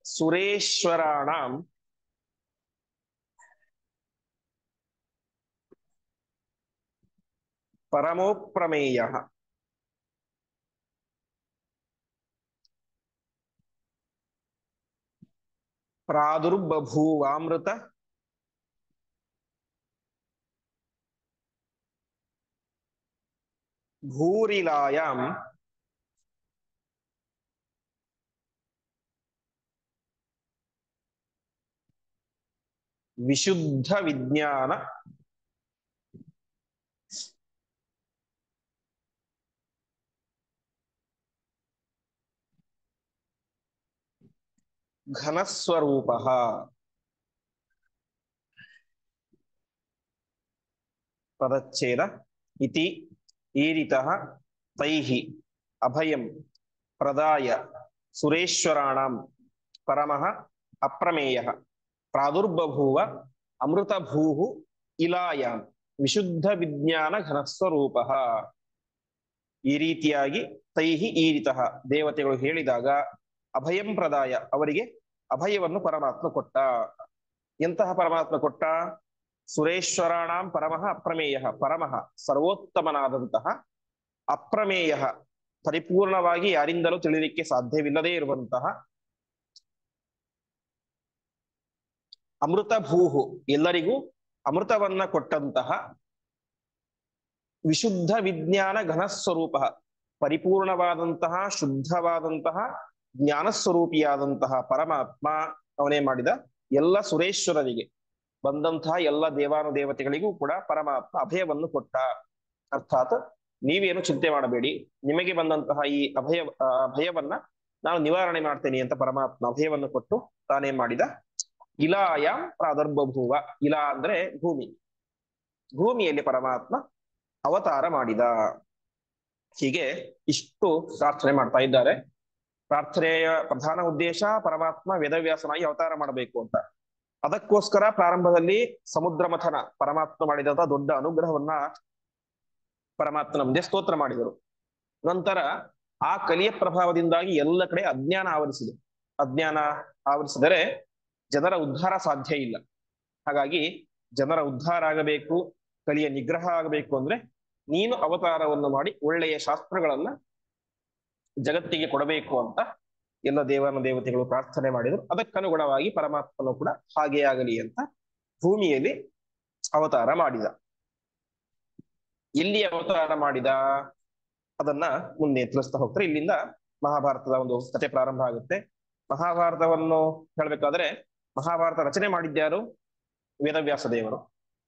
ಸುರೇಶ್ವರಾಣಾಂ ಪರಮೋಪ್ರಮೇಯಃ ಪ್ರಾದುರ್ಬಭೂವಾಮೃತ ಭೂರಿಲಾಯಾಂ ವಿಶುದ್ಧ ವಿಜ್ಞಾನ ಘನಸ್ವರೂಪಃ. ಪದಚ್ಛೇದ. ಇತಿ ಈರಿತಃ ತೈಃ ಅಭಯಂ ಪ್ರದಾಯ ಸುರೇಶ್ವರಾಣಾಂ ಪರಮಃ ಅಪ್ರಮೇಯಃ ಪ್ರಾದುರ್ಬಭೂವ ಅಮೃತಭೂಃ ಇಲಾಯಾಂ ವಿಶುದ್ಧ ವಿಜ್ಞಾನ ಘನಸ್ವರೂಪಃ. ಈ ರೀತಿಯಾಗಿ ತೈಹಿ ಈರಿತಃ ದೇವತೆಗಳು ಹೇಳಿದಾಗ ಅಭಯಂ ಪ್ರದಾಯ ಅವರಿಗೆ ಅಭಯವನ್ನು ಪರಮಾತ್ಮ ಕೊಟ್ಟ. ಎಂತಹ ಪರಮಾತ್ಮ ಕೊಟ್ಟ? ಸುರೇಶ್ವರಾಣಾಂ ಪರಮಃ ಅಪ್ರಮೇಯ, ಪರಮಃ ಸರ್ವೋತ್ತಮನಾದಂತಹ, ಅಪ್ರಮೇಯ ಪರಿಪೂರ್ಣವಾಗಿ ಯಾರಿಂದಲೂ ತಿಳಿಲಿಕ್ಕೆ ಸಾಧ್ಯವಿಲ್ಲದೇ ಇರುವಂತಹ, ಅಮೃತ ಭೂಹು ಎಲ್ಲರಿಗೂ ಅಮೃತವನ್ನ ಕೊಟ್ಟಂತಹ, ವಿಶುದ್ಧ ವಿಜ್ಞಾನ ಘನಸ್ವರೂಪ ಪರಿಪೂರ್ಣವಾದಂತಹ ಶುದ್ಧವಾದಂತಹ ಜ್ಞಾನಸ್ವರೂಪಿಯಾದಂತಹ ಪರಮಾತ್ಮ ಅವನೇ ಮಾಡಿದ ಎಲ್ಲ ಸುರೇಶ್ವರರಿಗೆ ಬಂದಂತಹ ಎಲ್ಲ ದೇವಾನುದೇವತೆಗಳಿಗೂ ಕೂಡ ಪರಮಾತ್ಮ ಅಭಯವನ್ನು ಕೊಟ್ಟ. ಅರ್ಥಾತ್ ನೀವೇನು ಚಿಂತೆ ಮಾಡಬೇಡಿ, ನಿಮಗೆ ಬಂದಂತಹ ಈ ಭಯವನ್ನ ನಾನು ನಿವಾರಣೆ ಮಾಡ್ತೇನೆ ಅಂತ ಪರಮಾತ್ಮ ಅಭಯವನ್ನು ಕೊಟ್ಟು ತಾನೇನ್ ಮಾಡಿದ? ಇಲಾಯಾಮ್ ಪ್ರಾದುರ್ಬಭೂವ. ಇಲಾ ಅಂದ್ರೆ ಭೂಮಿ, ಭೂಮಿಯಲ್ಲಿ ಪರಮಾತ್ಮ ಅವತಾರ ಮಾಡಿದ. ಹೀಗೆ ಇಷ್ಟು ಪ್ರಾರ್ಥನೆ ಮಾಡ್ತಾ ಇದ್ದಾರೆ. ಪ್ರಾರ್ಥನೆಯ ಪ್ರಧಾನ ಉದ್ದೇಶ ಪರಮಾತ್ಮ ವೇದವ್ಯಾಸನಾಗಿ ಅವತಾರ ಮಾಡಬೇಕು ಅಂತ. ಅದಕ್ಕೋಸ್ಕರ ಪ್ರಾರಂಭದಲ್ಲಿ ಸಮುದ್ರ ಮಥನ ಪರಮಾತ್ಮ ಮಾಡಿದಂತಹ ದೊಡ್ಡ ಅನುಗ್ರಹವನ್ನ ಪರಮಾತ್ಮನ ಮುಂದೆ ಸ್ತೋತ್ರ ಮಾಡಿದರು. ನಂತರ ಆ ಕಲಿಯ ಪ್ರಭಾವದಿಂದಾಗಿ ಎಲ್ಲ ಕಡೆ ಅಜ್ಞಾನ ಆವರಿಸಿದೆ. ಅಜ್ಞಾನ ಆವರಿಸಿದರೆ ಜನರ ಉದ್ಧಾರ ಸಾಧ್ಯ ಇಲ್ಲ. ಹಾಗಾಗಿ ಜನರ ಉದ್ಧಾರ ಆಗಬೇಕು, ಕಲಿಯ ನಿಗ್ರಹ ಆಗಬೇಕು ಅಂದ್ರೆ ನೀನು ಅವತಾರವನ್ನು ಮಾಡಿ ಒಳ್ಳೆಯ ಶಾಸ್ತ್ರಗಳನ್ನ ಜಗತ್ತಿಗೆ ಕೊಡಬೇಕು ಅಂತ ಎಲ್ಲ ದೇವತೆಗಳು ಪ್ರಾರ್ಥನೆ ಮಾಡಿದರು. ಅದಕ್ಕನುಗುಣವಾಗಿ ಪರಮಾತ್ಮನು ಕೂಡ ಹಾಗೆ ಆಗಲಿ ಅಂತ ಭೂಮಿಯಲ್ಲಿ ಅವತಾರ ಮಾಡಿದ. ಎಲ್ಲಿ ಅವತಾರ ಮಾಡಿದ ಅದನ್ನ ಮುಂದೆ ತಿಳಿಸ್ತಾ ಹೋಗ್ತಾರೆ. ಇಲ್ಲಿಂದ ಮಹಾಭಾರತದ ಒಂದು ಕಥೆ ಪ್ರಾರಂಭ ಆಗುತ್ತೆ. ಮಹಾಭಾರತವನ್ನು ಹೇಳ್ಬೇಕಾದ್ರೆ ಮಹಾಭಾರತ ರಚನೆ ಮಾಡಿದ್ಯಾರು? ವೇದವ್ಯಾಸ ದೇವರು.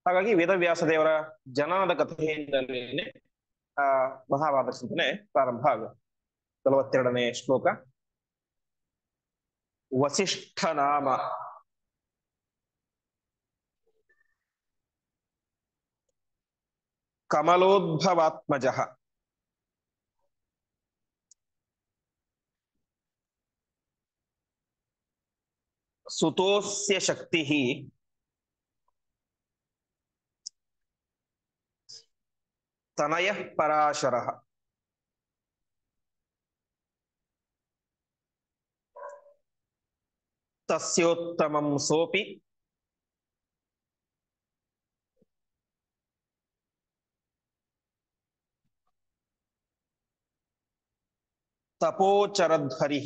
ಹಾಗಾಗಿ ವೇದವ್ಯಾಸ ದೇವರ ಜನನದ ಕಥೆಯಿಂದಲೇ ಆ ಮಹಾಭಾರತ ಚಿಂತನೆ ಪ್ರಾರಂಭ ಆಗುತ್ತೆ. 42ನೇ ಶ್ಲೋಕ. ವಸಿಷ್ಠ ನಾಮ ಕಮಲೋದ್ಭವಾತ್ಮಜ ಸುತೋಸ್ಯ ಶಕ್ತಿ ತನಯ ಪರಾಶರ ತಸ್ಯೋತ್ತಮಂ ಸೋಪಿ ತಪೋಚರಧ್ವರಿ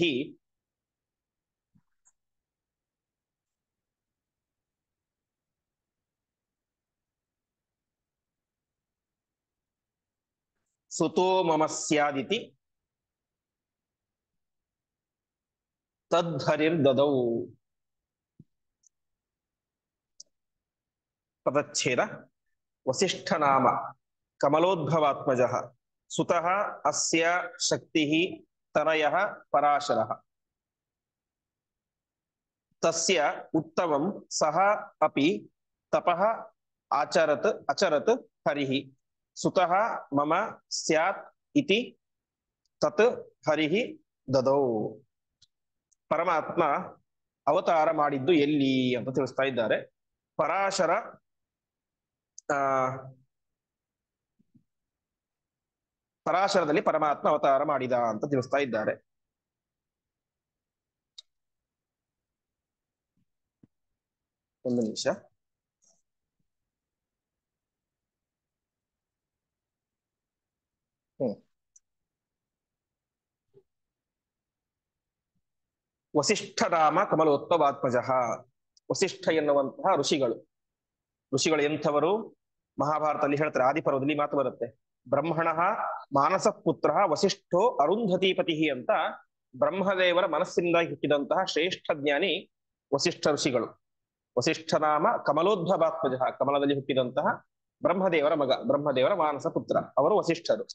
ಸುತೋ ಮಮ ಸ್ಯಾದಿತಿ ತದ್ಧರಿರ್ದದೌ. ಪದಚ್ಛೇದ. ವಸಿಷ್ಠ ನಾಮ ಕಮಲೋದ್ಭವಾತ್ಮಜಃ ಸುತಃ ಅಸ್ಯ ಶಕ್ತಿ ತನಯಃ ಪರಾಶರಃ ತಸ್ಯ ಉತ್ತಮಂ ಸಹ ಅಪಿ ತಪಃ ಅಚರತ್ ಹರಿಃ ಸುತಃ ಮಮ ಸ್ಯಾತ್ ಇತಿ ತತ್ ಹರಿಃ ದದೌ. ಪರಮಾತ್ಮ ಅವತಾರ ಮಾಡಿದ್ದು ಎಲ್ಲಿ ಅಂತ ತಿಳಿಸ್ತಾ ಇದ್ದಾರೆ. ಪರಾಶರ ಪರಾಶರದಲ್ಲಿ ಪರಮಾತ್ಮ ಅವತಾರ ಮಾಡಿದ ಅಂತ ತಿಳಿಸ್ತಾ ಇದ್ದಾರೆ. ಒಂದು ನಿಮಿಷ. ವಸಿಷ್ಠ ನಾಮ ಕಮಲೋತ್ಪವಾತ್ಮಜ. ವಸಿಷ್ಠ ಎನ್ನುವಂತಹ ಋಷಿಗಳು. ಋಷಿಗಳು ಎಂಥವರು? ಮಹಾಭಾರತದಲ್ಲಿ ಹೇಳ್ತಾರೆ, ಆದಿಪರ್ವದಲ್ಲಿ ಮಾತು ಬರುತ್ತೆ. ಬ್ರಹ್ಮಣ ಮಾನಸ ಪುತ್ರ ವಸಿಷ್ಠೋ ಅರುಂಧತಿಪತಿ ಅಂತ ಬ್ರಹ್ಮದೇವರ ಮನಸ್ಸಿನಿಂದ ಹುಟ್ಟಿದಂತಹ ಶ್ರೇಷ್ಠ ಜ್ಞಾನಿ ವಸಿಷ್ಠ ಋಷಿಗಳು. ವಸಿಷ್ಠ ನಾಮ ಕಮಲೋದ್ಭವಾತ್ಮಜ, ಕಮಲದಲ್ಲಿ ಹುಟ್ಟಿದಂತಹ ಬ್ರಹ್ಮದೇವರ ಮಗ, ಬ್ರಹ್ಮದೇವರ ಮಾನಸ ಪುತ್ರ, ಅವರು ವಸಿಷ್ಠರು.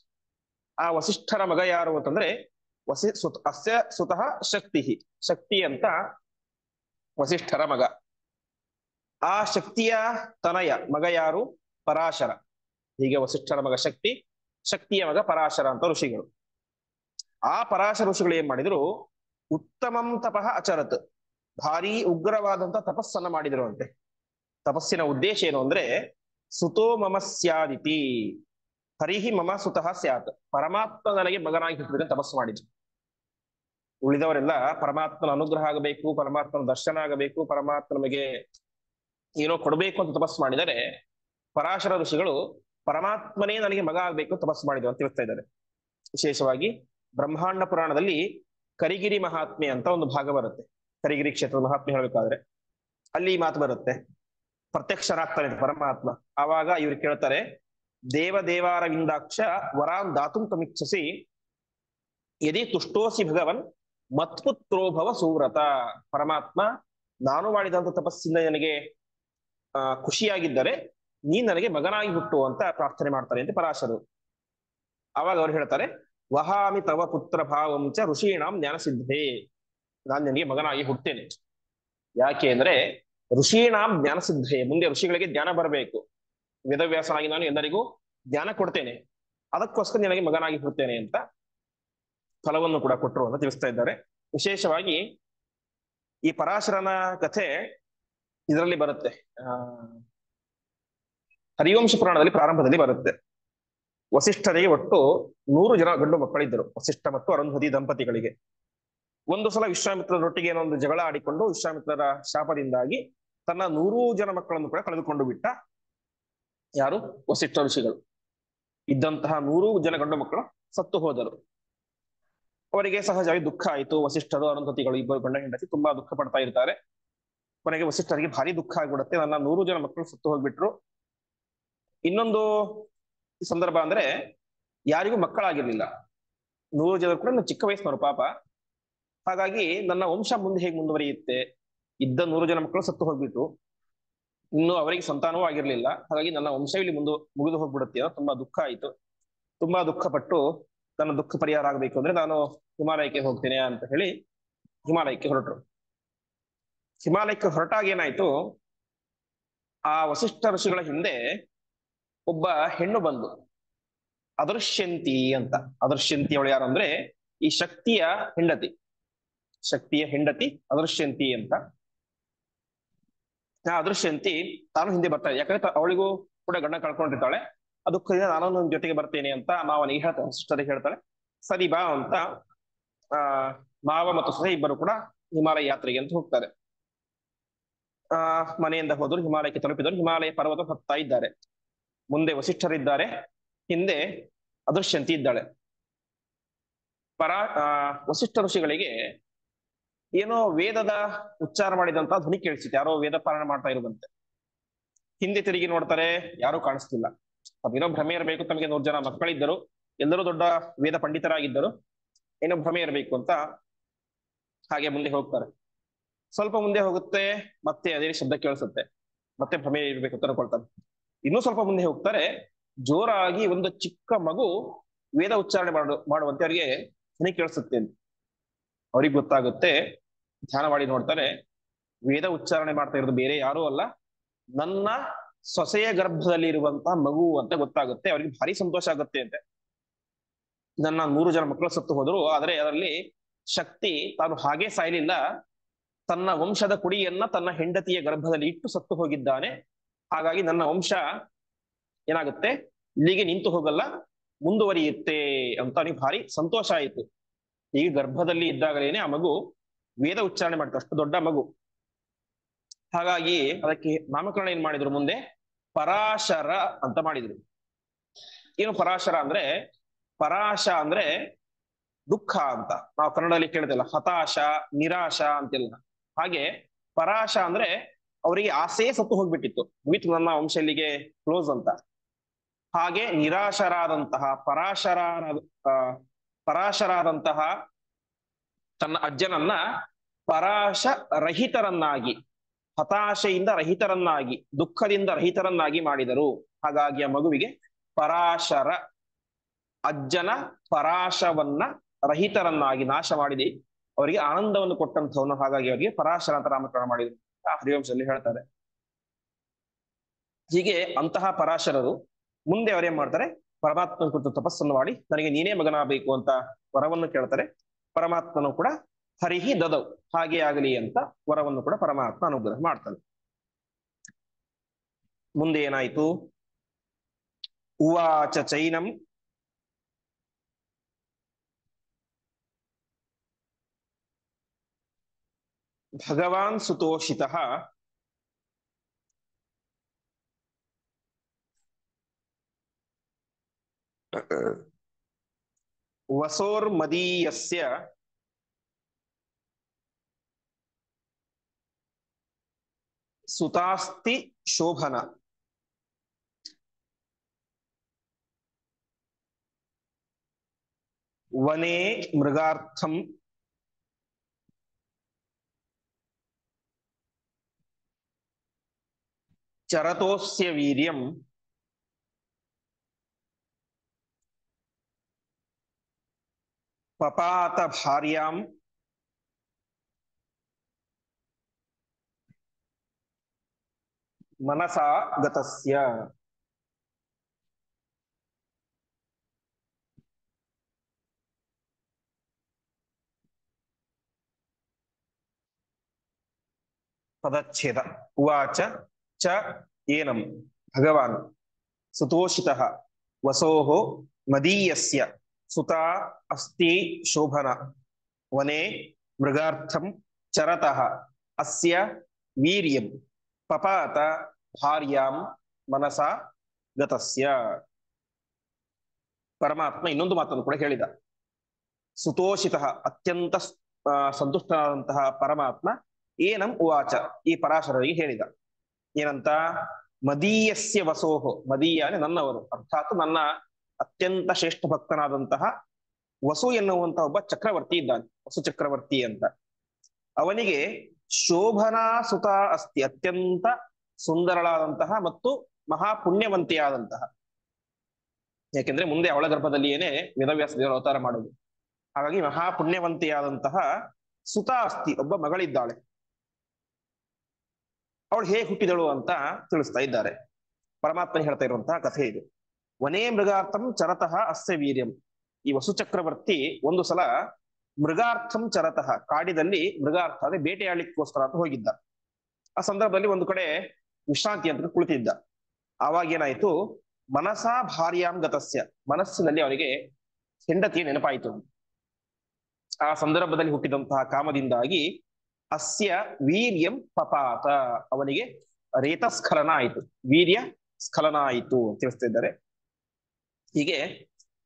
ಆ ವಸಿಷ್ಠರ ಮಗ ಯಾರು ಅಂತಂದ್ರೆ ಅಸ್ಯ ಸುತಃ ಶಕ್ತಿ, ಶಕ್ತಿ ಅಂತ ವಸಿಷ್ಠರ ಮಗ. ಆ ಶಕ್ತಿಯ ತನಯ ಮಗ ಯಾರು? ಪರಾಶರ. ಹೀಗೆ ವಸಿಷ್ಠರ ಮಗ ಶಕ್ತಿ, ಶಕ್ತಿಯ ಮಗ ಪರಾಶರ ಅಂತ ಋಷಿಗಳು. ಆ ಪರಾಶರ ಋಷಿಗಳು ಏನ್ ಮಾಡಿದ್ರು? ಉತ್ತಮಂ ತಪಃ ಅಚರತ್, ಭಾರಿ ಉಗ್ರವಾದಂತ ತಪಸ್ಸನ್ನ ಮಾಡಿದ್ರು ಅಂತೆ. ತಪಸ್ಸಿನ ಉದ್ದೇಶ ಏನು ಅಂದ್ರೆ ಸುತೋ ಮಮ ಸ್ಯಾದಿತಿ, ಹರಿಹಿ ಮಮ ಸುತಃ ಸ್ಯಾತ್, ಪರಮಾತ್ಮ ನನಗೆ ಮಗನಾಗಿ ಹುಟ್ಟಬೇಕು ತಪಸ್ಸು ಮಾಡಿದ್ರು. ಉಳಿದವರೆಲ್ಲ ಪರಮಾತ್ಮನ ಅನುಗ್ರಹ ಆಗಬೇಕು, ಪರಮಾತ್ಮನ ದರ್ಶನ ಆಗಬೇಕು, ಪರಮಾತ್ಮ ನಮಗೆ ಏನೋ ಕೊಡಬೇಕು ಅಂತ ತಪಸ್ಸು ಮಾಡಿದರೆ, ಪರಾಶರ ಋಷಿಗಳು ಪರಮಾತ್ಮನೇ ನನಗೆ ಮಗ ಆಗ್ಬೇಕು ತಪಸ್ಸು ಮಾಡಿದ್ರು ಅಂತ ತಿಳಿಸ್ತಾ ಇದ್ದಾರೆ. ವಿಶೇಷವಾಗಿ ಬ್ರಹ್ಮಾಂಡ ಪುರಾಣದಲ್ಲಿ ಕರಿಗಿರಿ ಮಹಾತ್ಮೆ ಅಂತ ಒಂದು ಭಾಗ ಬರುತ್ತೆ. ಕರಿಗಿರಿ ಕ್ಷೇತ್ರದ ಮಹಾತ್ಮೆ ಹೇಳಬೇಕಾದ್ರೆ ಅಲ್ಲಿ ಈ ಮಾತು ಬರುತ್ತೆ. ಪ್ರತ್ಯಕ್ಷರಾಗ್ತಾನೆ ಪರಮಾತ್ಮ. ಆವಾಗ ಇವ್ರು ಕೇಳ್ತಾರೆ, ದೇವ ದೇವಾರವಿಂದಾಕ್ಷ ವರಾನ್ ದಾತುಂ ತಮಿಚ್ಛಸಿ ಯದಿ ತುಷ್ಟೋಸಿ ಭಗವನ್ ಮತ್ಪುತ್ರೋಭವ ಸುವ್ರತ. ಪರಮಾತ್ಮ, ನಾನು ಮಾಡಿದಂತ ತಪಸ್ಸಿಂದ ನನಗೆ ಖುಷಿಯಾಗಿದ್ದರೆ ನೀನ್ ನನಗೆ ಮಗನಾಗಿ ಹುಟ್ಟು ಅಂತ ಪ್ರಾರ್ಥನೆ ಮಾಡ್ತಾರೆ ಅಂತ ಪರಾಶರು. ಅವಾಗ ಅವ್ರು ಹೇಳ್ತಾರೆ, ವಹಾಮಿ ತವ ಪುತ್ರ ಭಾವಂಚ ಋಷೀಣಾಂ ಜ್ಞಾನಸಿದ್ಧೇ. ನಾನು ನಿನಗೆ ಮಗನಾಗಿ ಹುಟ್ಟೇನೆ. ಯಾಕೆ ಅಂದ್ರೆ ಋಷೀಣಾಂ ಜ್ಞಾನಸಿದ್ಧೇ, ಮುಂದೆ ಋಷಿಗಳಿಗೆ ಜ್ಞಾನ ಬರಬೇಕು. ವೇದವ್ಯಾಸನಾಗಿ ನಾನು ಎಲ್ಲರಿಗೂ ಜ್ಞಾನ ಕೊಡ್ತೇನೆ, ಅದಕ್ಕೋಸ್ಕರ ನಿನಗೆ ಮಗನಾಗಿ ಹುಟ್ಟೇನೆ ಅಂತ ಫಲವನ್ನು ಕೂಡ ಕೊಟ್ಟರು ಅಂತ ತಿಳಿಸ್ತಾ ಇದ್ದಾರೆ. ವಿಶೇಷವಾಗಿ ಈ ಪರಾಶರನ ಕಥೆ ಇದರಲ್ಲಿ ಬರುತ್ತೆ, ಹರಿವಂಶ ಪುರಾಣದಲ್ಲಿ ಪ್ರಾರಂಭದಲ್ಲಿ ಬರುತ್ತೆ. ವಸಿಷ್ಠರಿಗೆ ಒಟ್ಟು 100 ಜನ ಗಂಡು ಮಕ್ಕಳಿದ್ದರು, ವಸಿಷ್ಠ ಮತ್ತು ಅರುಂಧತಿ ದಂಪತಿಗಳಿಗೆ. ಒಂದು ಸಲ ವಿಶ್ವಾಮಿತ್ರರೊಟ್ಟಿಗೆ ಏನೋ ಒಂದು ಜಗಳ ಆಡಿಕೊಂಡು ವಿಶ್ವಾಮಿತ್ರರ ಶಾಪದಿಂದಾಗಿ ತನ್ನ 100 ಜನ ಮಕ್ಕಳನ್ನು ಕೂಡ ಕಳೆದುಕೊಂಡು ಬಿಟ್ಟ ಯಾರು? ವಸಿಷ್ಠ ಋಷಿಗಳು. ಇದ್ದಂತಹ 100 ಜನ ಗಂಡು ಮಕ್ಕಳು ಸತ್ತು ಹೋದರು. ಅವರಿಗೆ ಸಹಜವಾಗಿ ದುಃಖ ಆಯಿತು. ವಸಿಷ್ಠರು ಅರುಂಧತಿಗಳು ಇಬ್ಬರು ಗಂಡ ಹೆಂಡತಿ ತುಂಬಾ ದುಃಖ ಪಡ್ತಾ ಇರ್ತಾರೆ. ಕೊನೆಗೆ ವಸಿಷ್ಠರಿಗೆ ಭಾರಿ ದುಃಖ ಆಗ್ಬಿಡುತ್ತೆ, ನನ್ನ 100 ಜನ ಮಕ್ಕಳು ಸತ್ತು ಹೋಗ್ಬಿಟ್ರು. ಇನ್ನೊಂದು ಸಂದರ್ಭ ಅಂದ್ರೆ ಯಾರಿಗೂ ಮಕ್ಕಳಾಗಿರ್ಲಿಲ್ಲ, 100 ಜನರು ಕೂಡ ಚಿಕ್ಕ ವಯಸ್ಸಿನವರು ಪಾಪ. ಹಾಗಾಗಿ ನನ್ನ ವಂಶ ಮುಂದೆ ಹೇಗೆ ಮುಂದುವರಿಯುತ್ತೆ? ಇದ್ದ 100 ಜನ ಮಕ್ಕಳು ಸತ್ತು ಹೋಗ್ಬಿಟ್ಟು ಇನ್ನು ಅವರಿಗೆ ಸಂತಾನವೂ ಆಗಿರ್ಲಿಲ್ಲ. ಹಾಗಾಗಿ ನನ್ನ ವಂಶ ಇಲ್ಲಿ ಮುಗಿದು ಹೋಗ್ಬಿಡುತ್ತೆ ಅನ್ನೋ ತುಂಬಾ ದುಃಖ ಆಯಿತು. ತುಂಬಾ ದುಃಖಪಟ್ಟು ನನ್ನ ದುಃಖ ಪರಿಹಾರ ಆಗ್ಬೇಕು ಅಂದ್ರೆ ನಾನು ಹಿಮಾಲಯಕ್ಕೆ ಹೋಗ್ತೇನೆ ಅಂತ ಹೇಳಿ ಹಿಮಾಲಯಕ್ಕೆ ಹೊರಟರು. ಹಿಮಾಲಯಕ್ಕೆ ಹೊರಟಾಗ ಏನಾಯ್ತು, ಆ ವಸಿಷ್ಠ ಋಷಿಗಳ ಹಿಂದೆ ಒಬ್ಬ ಹೆಣ್ಣು ಬಂದು, ಅದೃಶ್ಯಂತಿ ಅಂತ. ಅದೃಶ್ಯಂತಿ ಅವಳು ಯಾರು ಅಂದ್ರೆ ಈ ಶಕ್ತಿಯ ಹೆಂಡತಿ ಅದೃಶ್ಯಂತಿ ಅಂತ. ಆ ಅದೃಶ್ಯಂತಿ ತಾನು ಹಿಂದೆ ಬರ್ತಾ ಇದೆ, ಯಾಕಂದ್ರೆ ಅವಳಿಗೂ ಕೂಡ ಗಂಡ ಕಳ್ಕೊಂಡಿರ್ತಾಳೆ. ಅದಕ್ಕೆ ನಾನು ನನ್ನ ಜೊತೆಗೆ ಬರ್ತೇನೆ ಅಂತ ಮಾವನಿಗೆ ಹೇಳ್ತಾಳೆ, ವಸಿಷ್ಠರಿಗೆ ಹೇಳ್ತಾಳೆ. ಸರಿ ಬಾ ಅಂತ ಮಾವ ಮತ್ತು ಸೊಸೆ ಇಬ್ಬರು ಕೂಡ ಹಿಮಾಲಯ ಯಾತ್ರೆಗೆ ಅಂತ ಹೋಗ್ತಾರೆ. ಮನೆಯಿಂದ ಹೋದ್ರು, ಹಿಮಾಲಯಕ್ಕೆ ತಲುಪಿದರು. ಹಿಮಾಲಯ ಪರ್ವತ ಹತ್ತಾ ಇದ್ದಾರೆ. ಮುಂದೆ ವಸಿಷ್ಠರಿದ್ದಾರೆ, ಹಿಂದೆ ಅದೃಶ್ಯಂತಿ ಇದ್ದಾಳೆ. ವಸಿಷ್ಠ ಋಷಿಗಳಿಗೆ ಏನೋ ವೇದದ ಉಚ್ಚಾರ ಮಾಡಿದಂತ ಧ್ವನಿ ಕೇಳಿಸಿತ್ತು, ಯಾರೋ ವೇದ ಪಾರಾಯಣ ಮಾಡ್ತಾ ಇರುವಂತೆ. ಹಿಂದೆ ತಿರುಗಿ ನೋಡ್ತಾರೆ, ಯಾರೂ ಕಾಣಿಸ್ತಿಲ್ಲ. ಅದೇನೋ ಭ್ರಮೆ ಇರಬೇಕು, ತಮಗೆ 100 ಜನ ಮಕ್ಕಳಿದ್ದರು, ಎಲ್ಲರೂ ದೊಡ್ಡ ವೇದ ಪಂಡಿತರಾಗಿದ್ದರು, ಏನೋ ಭ್ರಮೆ ಇರಬೇಕು ಅಂತ ಹಾಗೆ ಮುಂದೆ ಹೋಗ್ತಾರೆ. ಸ್ವಲ್ಪ ಮುಂದೆ ಹೋಗುತ್ತೆ, ಮತ್ತೆ ಅದೇ ಶಬ್ದ ಕೇಳಿಸುತ್ತೆ, ಮತ್ತೆ ಭ್ರಮೆ ಇರ್ಬೇಕು ಅಂತ ಅನ್ಕೊಳ್ತಾರೆ. ಇನ್ನೂ ಸ್ವಲ್ಪ ಮುಂದೆ ಹೋಗ್ತಾರೆ, ಜೋರಾಗಿ ಒಂದು ಚಿಕ್ಕ ಮಗು ವೇದ ಉಚ್ಚಾರಣೆ ಮಾಡುವಂತೆ ಅವರಿಗೆ ಧ್ವನಿ ಕೇಳಿಸುತ್ತೆ ಅಂತ ಅವ್ರಿಗೆ ಗೊತ್ತಾಗುತ್ತೆ. ಧ್ಯಾನ ಮಾಡಿ ನೋಡ್ತಾರೆ, ವೇದ ಉಚ್ಚಾರಣೆ ಮಾಡ್ತಾ ಇರೋದು ಬೇರೆ ಯಾರೂ ಅಲ್ಲ, ನನ್ನ ಸೊಸೆಯ ಗರ್ಭದಲ್ಲಿ ಇರುವಂತಹ ಮಗು ಅಂತ ಗೊತ್ತಾಗುತ್ತೆ. ಅವ್ರಿಗೆ ಭಾರಿ ಸಂತೋಷ ಆಗುತ್ತೆ ಅಂತೆ. ನನ್ನ 100 ಜನ ಮಕ್ಕಳು ಸತ್ತು ಹೋದ್ರು, ಆದರೆ ಅದರಲ್ಲಿ ಶಕ್ತಿ ತಾನು ಹಾಗೆ ಸಾಯಲಿಲ್ಲ, ತನ್ನ ವಂಶದ ಕುಡಿಯನ್ನ ತನ್ನ ಹೆಂಡತಿಯ ಗರ್ಭದಲ್ಲಿ ಇಟ್ಟು ಸತ್ತು ಹೋಗಿದ್ದಾನೆ. ಹಾಗಾಗಿ ನನ್ನ ವಂಶ ಏನಾಗುತ್ತೆ, ಇಲ್ಲಿಗೆ ನಿಂತು ಹೋಗಲ್ಲ, ಮುಂದುವರಿಯುತ್ತೆ ಅಂತ ಅವನಿಗೆ ಭಾರಿ ಸಂತೋಷ ಆಯಿತು. ಈಗ ಗರ್ಭದಲ್ಲಿ ಇದ್ದಾಗಲೇನೆ ಆ ಮಗು ವೇದ ಉಚ್ಚಾರಣೆ ಮಾಡ್ತಾರೆ, ಅಷ್ಟು ದೊಡ್ಡ ಮಗು. ಹಾಗಾಗಿ ಅದಕ್ಕೆ ನಾಮಕರಣ ಏನ್ ಮಾಡಿದ್ರು, ಮುಂದೆ ಪರಾಶರ ಅಂತ ಮಾಡಿದ್ರು. ಏನು ಪರಾಶರ ಅಂದ್ರೆ, ಪರಾಶ ಅಂದ್ರೆ ದುಃಖ ಅಂತ ನಾವು ಕನ್ನಡದಲ್ಲಿ ಕೇಳ್ತಿಲ್ಲ, ಹತಾಶ, ನಿರಾಶ ಅಂತೆಲ್ಲ. ಹಾಗೆ ಪರಾಶ ಅಂದ್ರೆ ಅವರಿಗೆ ಆಸೆ ಸತ್ತು ಹೋಗ್ಬಿಟ್ಟಿತ್ತು, ಮುಗಿತು ನನ್ನ ವಂಶ ಇಲ್ಲಿಗೆ ಕ್ಲೋಸ್ ಅಂತ. ಹಾಗೆ ನಿರಾಶರಾದಂತಹ ಪರಾಶರಾದಂತಹ ತನ್ನ ಅಜ್ಜನನ್ನ ಪರಾಶ ರಹಿತರನ್ನಾಗಿ, ಹತಾಶೆಯಿಂದ ರಹಿತರನ್ನಾಗಿ, ದುಃಖದಿಂದ ರಹಿತರನ್ನಾಗಿ ಮಾಡಿದರು. ಹಾಗಾಗಿ ಆ ಮಗುವಿಗೆ ಪರಾಶರ, ಅಜ್ಜನ ಪರಾಶವನ್ನ ರಹಿತರನ್ನಾಗಿ ನಾಶ ಮಾಡಿದೆ, ಅವರಿಗೆ ಆನಂದವನ್ನು ಕೊಟ್ಟಂಥವನು. ಹಾಗಾಗಿ ಅವರಿಗೆ ಪರಾಶರ ಅಂತ ನಾಮಕರಣ ಮಾಡಿದ್ರು ಹರಿವಂಶದಲ್ಲಿ ಹೇಳ್ತಾರೆ. ಹೀಗೆ ಅಂತಹ ಪರಾಶರರು ಮುಂದೆ ಅವರೇನ್ ಮಾಡ್ತಾರೆ, ಪರಮಾತ್ಮನ ಕುರಿತು ತಪಸ್ಸನ್ನು ಮಾಡಿ ನನಗೆ ನೀನೇ ಮಗನಾಗಬೇಕು ಅಂತ ವರವನ್ನು ಕೇಳ್ತಾರೆ. ಪರಮಾತ್ಮನು ಕೂಡ ಹರಿಹಿ ದದೌ, ಹಾಗೆ ಆಗಲಿ ಅಂತ ವರವನ್ನು ಕೂಡ ಪರಮಾತ್ಮ ಅನುಗ್ರಹ ಮಾಡ್ತಾನೆ. ಮುಂದೆ ಏನಾಯ್ತು, ಉವಾಚ ಚೈನಂ ಭಗವಾನ್ ಸುತೋಷಿತಃ ವಸೋರ್ಮದೀಯಸ್ಯ ಸುತಾಸ್ತಿ ಶೋಭನ ವನೇ ಮೃಗಾರ್ಥಂ ಚರತೋಸ್ಯ ವೀರ್ಯಂ ಪಪಾತ ಭಾರ್ಯಾಂ ಮನಸಾ ಗತಸ್ಯ. ಪದಚ್ಛೇದ. ಉವಾಚ ಚ ಏನಂ ಭಗವಾನ್ ಸುತೋಷಿತಃ ವಸೋಃ ಮದೀಯಸ್ಯ ಸುತಾ ಅಸ್ತಿ ಶೋಭನ ವನೆ ಮೃಗಾರ್ಥಂ ಚರತಃ ಅಸ್ಯ ವೀರ್ಯಂ ಪಪಾತ ಭಾರ್ಯಾಂ ಮನಸಾ ಗತಸ್ಯ. ಪರಮಾತ್ಮ ಇನ್ನೊಂದು ಮಾತನ್ನು ಕೂಡ ಹೇಳಿದ. ಸುತೋಷಿತಃ ಅತ್ಯಂತ ಸಂತುಷ್ಟನಾದಂತಹ ಪರಮಾತ್ಮ ಏನಂ ಉವಾಚ ಈ ಪರಾಶರರಿಗೆ ಹೇಳಿದ. ಏನಂತ? ಮದೀಯಸ್ಯ ವಸೋಹೋ, ಮದೀಯ ಅಂದ್ರೆ ನನ್ನವರು, ಅರ್ಥಾತ್ ನನ್ನ ಅತ್ಯಂತ ಶ್ರೇಷ್ಠ ಭಕ್ತನಾದಂತಹ ವಸು ಎನ್ನುವಂತಹ ಒಬ್ಬ ಚಕ್ರವರ್ತಿ ಇದ್ದಾನೆ, ವಸು ಚಕ್ರವರ್ತಿ ಅಂತ. ಅವನಿಗೆ ಶೋಭನಾ ಸುತ ಅಸ್ತಿ, ಅತ್ಯಂತ ಸುಂದರಳಾದಂತಹ ಮತ್ತು ಮಹಾಪುಣ್ಯವಂತಿಯಾದಂತಹ, ಯಾಕೆಂದ್ರೆ ಮುಂದೆ ಅವಳ ಗರ್ಭದಲ್ಲಿಯೇನೆ ವೇದವ್ಯಾಸ ದೇವರು ಅವತಾರ ಮಾಡುವುದು. ಹಾಗಾಗಿ ಮಹಾಪುಣ್ಯವಂತಿಯಾದಂತಹ ಸುತ ಅಸ್ತಿ, ಒಬ್ಬ ಮಗಳಿದ್ದಾಳೆ. ಅವಳು ಹೇಗೆ ಹುಟ್ಟಿದಳು ಅಂತ ತಿಳಿಸ್ತಾ ಇದ್ದಾರೆ. ಪರಮಾತ್ಮನ ಹೇಳ್ತಾ ಇರುವಂತಹ ಕಥೆ ಇದು. ವನೇ ಮೃಗಾರ್ಥಂ ಚರತಃ ಅಸ್ಯ ವೀರ್ಯಂ. ಈ ವಸು ಚಕ್ರವರ್ತಿ ಒಂದು ಸಲ ಮೃಗಾರ್ಥಂ ಚರತಃ, ಕಾಡಿನಲ್ಲಿ ಮೃಗಾರ್ಥ ಅಂದ್ರೆ ಬೇಟೆಯಾಡಲಿಕ್ಕೋಸ್ಕರ ಅಂತ ಹೋಗಿದ್ದ. ಆ ಸಂದರ್ಭದಲ್ಲಿ ಒಂದು ಕಡೆ ವಿಶ್ರಾಂತಿ ಅಂತ ಕುಳಿತಿದ್ದ. ಆವಾಗ ಏನಾಯ್ತು? ಮನಸಾ ಭಾರ್ಯಾಂ ಗತಸ್ಯ, ಮನಸ್ಸಿನಲ್ಲಿ ಅವರಿಗೆ ಹೆಂಡತಿಯ ನೆನಪಾಯಿತು. ಆ ಸಂದರ್ಭದಲ್ಲಿ ಹುಟ್ಟಿದಂತಹ ಕಾಮದಿಂದಾಗಿ ಅಸ್ಯ ವೀರ್ಯಂ ಪಪಾತ, ಅವನಿಗೆ ರೇತಸ್ಖಲನ ಆಯಿತು, ವೀರ್ಯ ಸ್ಖಲನ ಆಯಿತು ಅಂತ ತಿಳಿಸ್ತಾ ಇದ್ದಾರೆ. ಹೀಗೆ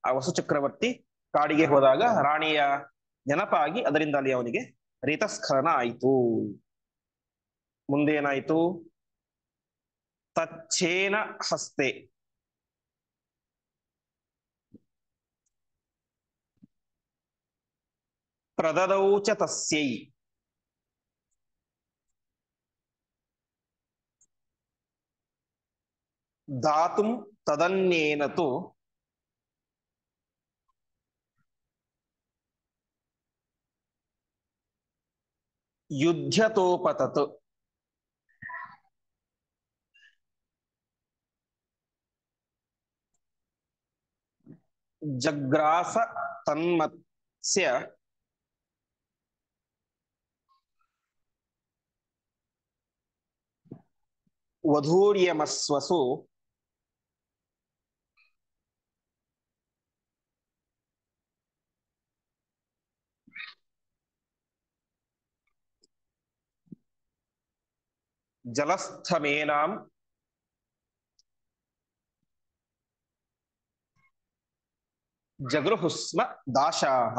ಆ ವಸು ಚಕ್ರವರ್ತಿ ಕಾಡಿಗೆ ಹೋದಾಗ ರಾಣಿಯ ನೆನಪಾಗಿ ಅದರಿಂದಲೇ ಅವನಿಗೆ ರೇತಸ್ಖಲನ ಆಯಿತು. ಮುಂದೇನಾಯಿತು? ತಚ್ಛೇನ ಹಸ್ತೆ ಪ್ರದದೌ ಚ ತಸ್ಯೈ ಧಾತುಂ ತದನ್ಯೇನ ತು ಯುಧ್ಯತೋಪತತ್. ಜಗ್ರಾಸ ತನ್ಮತ್ಸ್ಯ ವಧೂರ್ಯಮಸ್ವಸು ಜಲಸ್ಥಮೇನಾಂ ಜಗೃಹುಸ್ಮ ದಾಶಾಹ.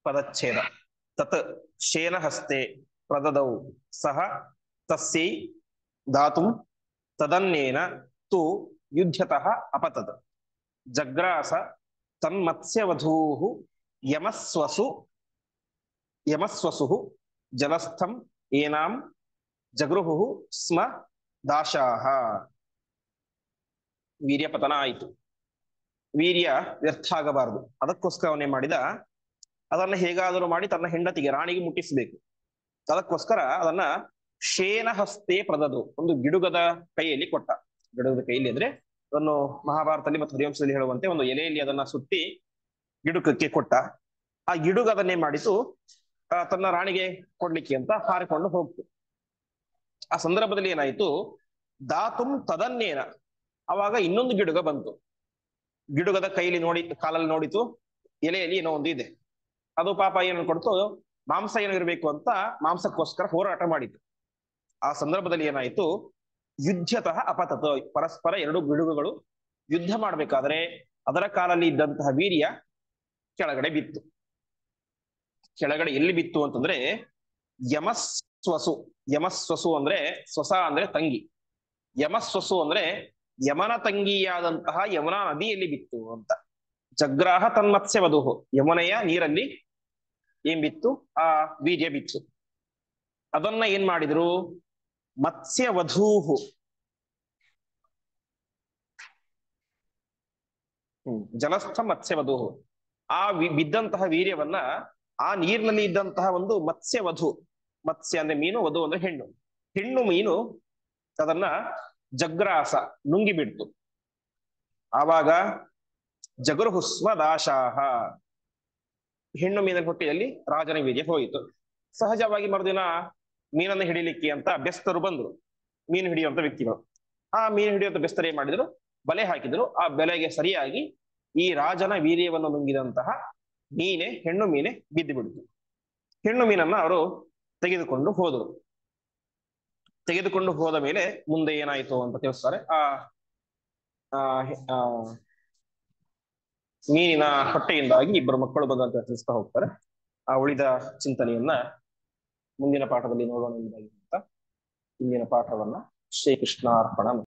ಪದಚ್ಛೇದ. ತತ್ ಶೇನಹಸ್ತೆ ಪ್ರದದೌ ಸಹ ತಸ್ಯೈ ಧಾತುಂ ತದನ್ಯೇನ ತು ಯುಧ್ಯತಃ ಅಪತತ್. ಜಗ್ರಾಸ ತನ್ಮತ್ಸ್ಯವಧೂಃ ಯಮಸ್ವಸುಃ ಜಲಸ್ಥಂ ಏನಾಂ ಜಗೃಹುಃ ಸ್ಮ ದಾಶಾಹ. ವೀರ್ಯ ಪತನ ಆಯಿತು. ವೀರ್ಯ ವ್ಯರ್ಥ ಆಗಬಾರದು, ಅದಕ್ಕೋಸ್ಕರ ಅವನೇ ಮಾಡಿದ, ಅದನ್ನ ಹೇಗಾದರೂ ಮಾಡಿ ತನ್ನ ಹೆಂಡತಿಗೆ ರಾಣಿಗೆ ಮುಟ್ಟಿಸಬೇಕು. ಅದಕ್ಕೋಸ್ಕರ ಅದನ್ನ ಶೇನಹಸ್ತೆ ಪ್ರದದು, ಒಂದು ಗಿಡುಗದ ಕೈಯಲ್ಲಿ ಕೊಟ್ಟ. ಗಿಡುಗದ ಕೈಯಲ್ಲಿ ಅಂದ್ರೆ ಅದನ್ನು ಮಹಾಭಾರತದಲ್ಲಿ ಮತ್ತು ಹರಿವಂಶದಲ್ಲಿ ಹೇಳುವಂತೆ ಒಂದು ಎಲೆಯಲ್ಲಿ ಅದನ್ನ ಸುತ್ತಿ ಗಿಡುಕಕ್ಕೆ ಕೊಟ್ಟ. ಆ ಗಿಡುಗ ಅದನ್ನೇ ಮಾಡಿತು ತನ್ನ ರಾಣಿಗೆ ಕೊಡ್ಲಿಕ್ಕೆ ಅಂತ ಹಾರಿಕೊಂಡು ಹೋಗ್ತು. ಆ ಸಂದರ್ಭದಲ್ಲಿ ಏನಾಯ್ತು? ದಾತುಂ ತದನ್ನೇನ. ಅವಾಗ ಇನ್ನೊಂದು ಗಿಡುಗ ಬಂತು. ಗಿಡುಗದ ಕೈಲಿ ನೋಡಿ, ಕಾಲಲ್ಲಿ ನೋಡಿತು, ಎಲೆಯಲ್ಲಿ ಏನೋ ಒಂದು ಇದೆ. ಅದು ಪಾಪ ಏನು ಕೊಡ್ತು, ಮಾಂಸ ಏನೋ ಇರಬೇಕು ಅಂತ ಮಾಂಸಕ್ಕೋಸ್ಕರ ಹೋರಾಟ ಮಾಡಿತು. ಆ ಸಂದರ್ಭದಲ್ಲಿ ಏನಾಯಿತು, ಯುದ್ಧತಃ ಅಪತತ. ಪರಸ್ಪರ ಎರಡು ಗಿಡುಗುಗಳು ಯುದ್ಧ ಮಾಡಬೇಕಾದ್ರೆ ಅದರ ಕಾಲಲ್ಲಿ ಇದ್ದಂತಹ ವೀರ್ಯ ಕೆಳಗಡೆ ಬಿತ್ತು. ಕೆಳಗಡೆ ಎಲ್ಲಿ ಬಿತ್ತು ಅಂತಂದ್ರೆ ಯಮಸ್ವಸು. ಯಮಸ್ವಸು ಅಂದ್ರೆ ಸ್ವಸ ಅಂದ್ರೆ ತಂಗಿ. ಯಮಸ್ವಸು ಅಂದ್ರೆ ಯಮನ ತಂಗಿಯಾದಂತಹ ಯಮುನಾ ನದಿಯಲ್ಲಿ ಬಿತ್ತು ಅಂತ. ಜಗ್ರಾಹ ತನ್ಮತ್ಸ್ಯ ವಧು. ಯಮುನೆಯ ನೀರಲ್ಲಿ ಏನ್ ಬಿತ್ತು, ಆ ವೀರ್ಯ ಬಿತ್ತು. ಅದನ್ನ ಏನ್ ಮಾಡಿದ್ರು, ಮತ್ಸ್ಯ ವಧೂಹು. ಜಲಸ್ಥ ಮತ್ಸ್ಯ ವಧೂಹು. ಆ ಬಿದ್ದಂತಹ ವೀರ್ಯವನ್ನ ಆ ನೀರಿನಲ್ಲಿ ಇದ್ದಂತಹ ಒಂದು ಮತ್ಸ್ಯ ವಧು. ಮತ್ಸ್ಯ ಅಂದ್ರೆ ಮೀನು, ವಧು ಅಂದ್ರೆ ಹೆಣ್ಣು. ಹೆಣ್ಣು ಮೀನು ಅದನ್ನ ಜಗ್ರಾಸ ನುಂಗಿ ಬಿಡ್ತು. ಆವಾಗ ಜಗರುಹುಸ್ವ ದಾಶಾಹ. ಹೆಣ್ಣು ಮೀನಿನ ಹೊಟ್ಟೆಯಲ್ಲಿ ರಾಜನ ವೀರ್ಯ ಹೋಯಿತು. ಸಹಜವಾಗಿ ಮರುದಿನ ಮೀನನ್ನು ಹಿಡಿಲಿಕ್ಕೆ ಅಂತ ಬೆಸ್ತರು ಬಂದ್ರು, ಮೀನು ಹಿಡಿಯುವಂತ ವ್ಯಕ್ತಿಗಳು. ಆ ಮೀನು ಹಿಡಿಯುವಂತ ಬೆಸ್ತರು ಏನ್ ಮಾಡಿದ್ರು, ಬಲೆ ಹಾಕಿದ್ರು. ಆ ಬೆಲೆಗೆ ಸರಿಯಾಗಿ ಈ ರಾಜನ ವೀರ್ಯವನ್ನು ನುಂಗಿದಂತಹ ಮೀನೆ, ಹೆಣ್ಣು ಮೀನೆ ಬಿದ್ದು ಬಿಡ್ತು. ಹೆಣ್ಣು ಮೀನನ್ನ ಅವರು ತೆಗೆದುಕೊಂಡು ಹೋದರು. ತೆಗೆದುಕೊಂಡು ಹೋದ ಮೇಲೆ ಮುಂದೆ ಏನಾಯಿತು ಅಂತ ತಿಳಿಸ್ತಾರೆ. ಆ ಮೀನಿನ ಹೊಟ್ಟೆಯಿಂದಾಗಿ ಇಬ್ಬರು ಮಕ್ಕಳು ಬಂದಂತ ತಿಳಿಸ್ತಾ ಹೋಗ್ತಾರೆ. ಆ ಉಳಿದ ಚಿಂತನೆಯನ್ನ ಮುಂದಿನ ಪಾಠದಲ್ಲಿ ನೋಡೋಣ ಅಂತ ಇಂದಿನ ಪಾಠವನ್ನ ಶ್ರೀಕೃಷ್ಣಾರ್ಪಣ.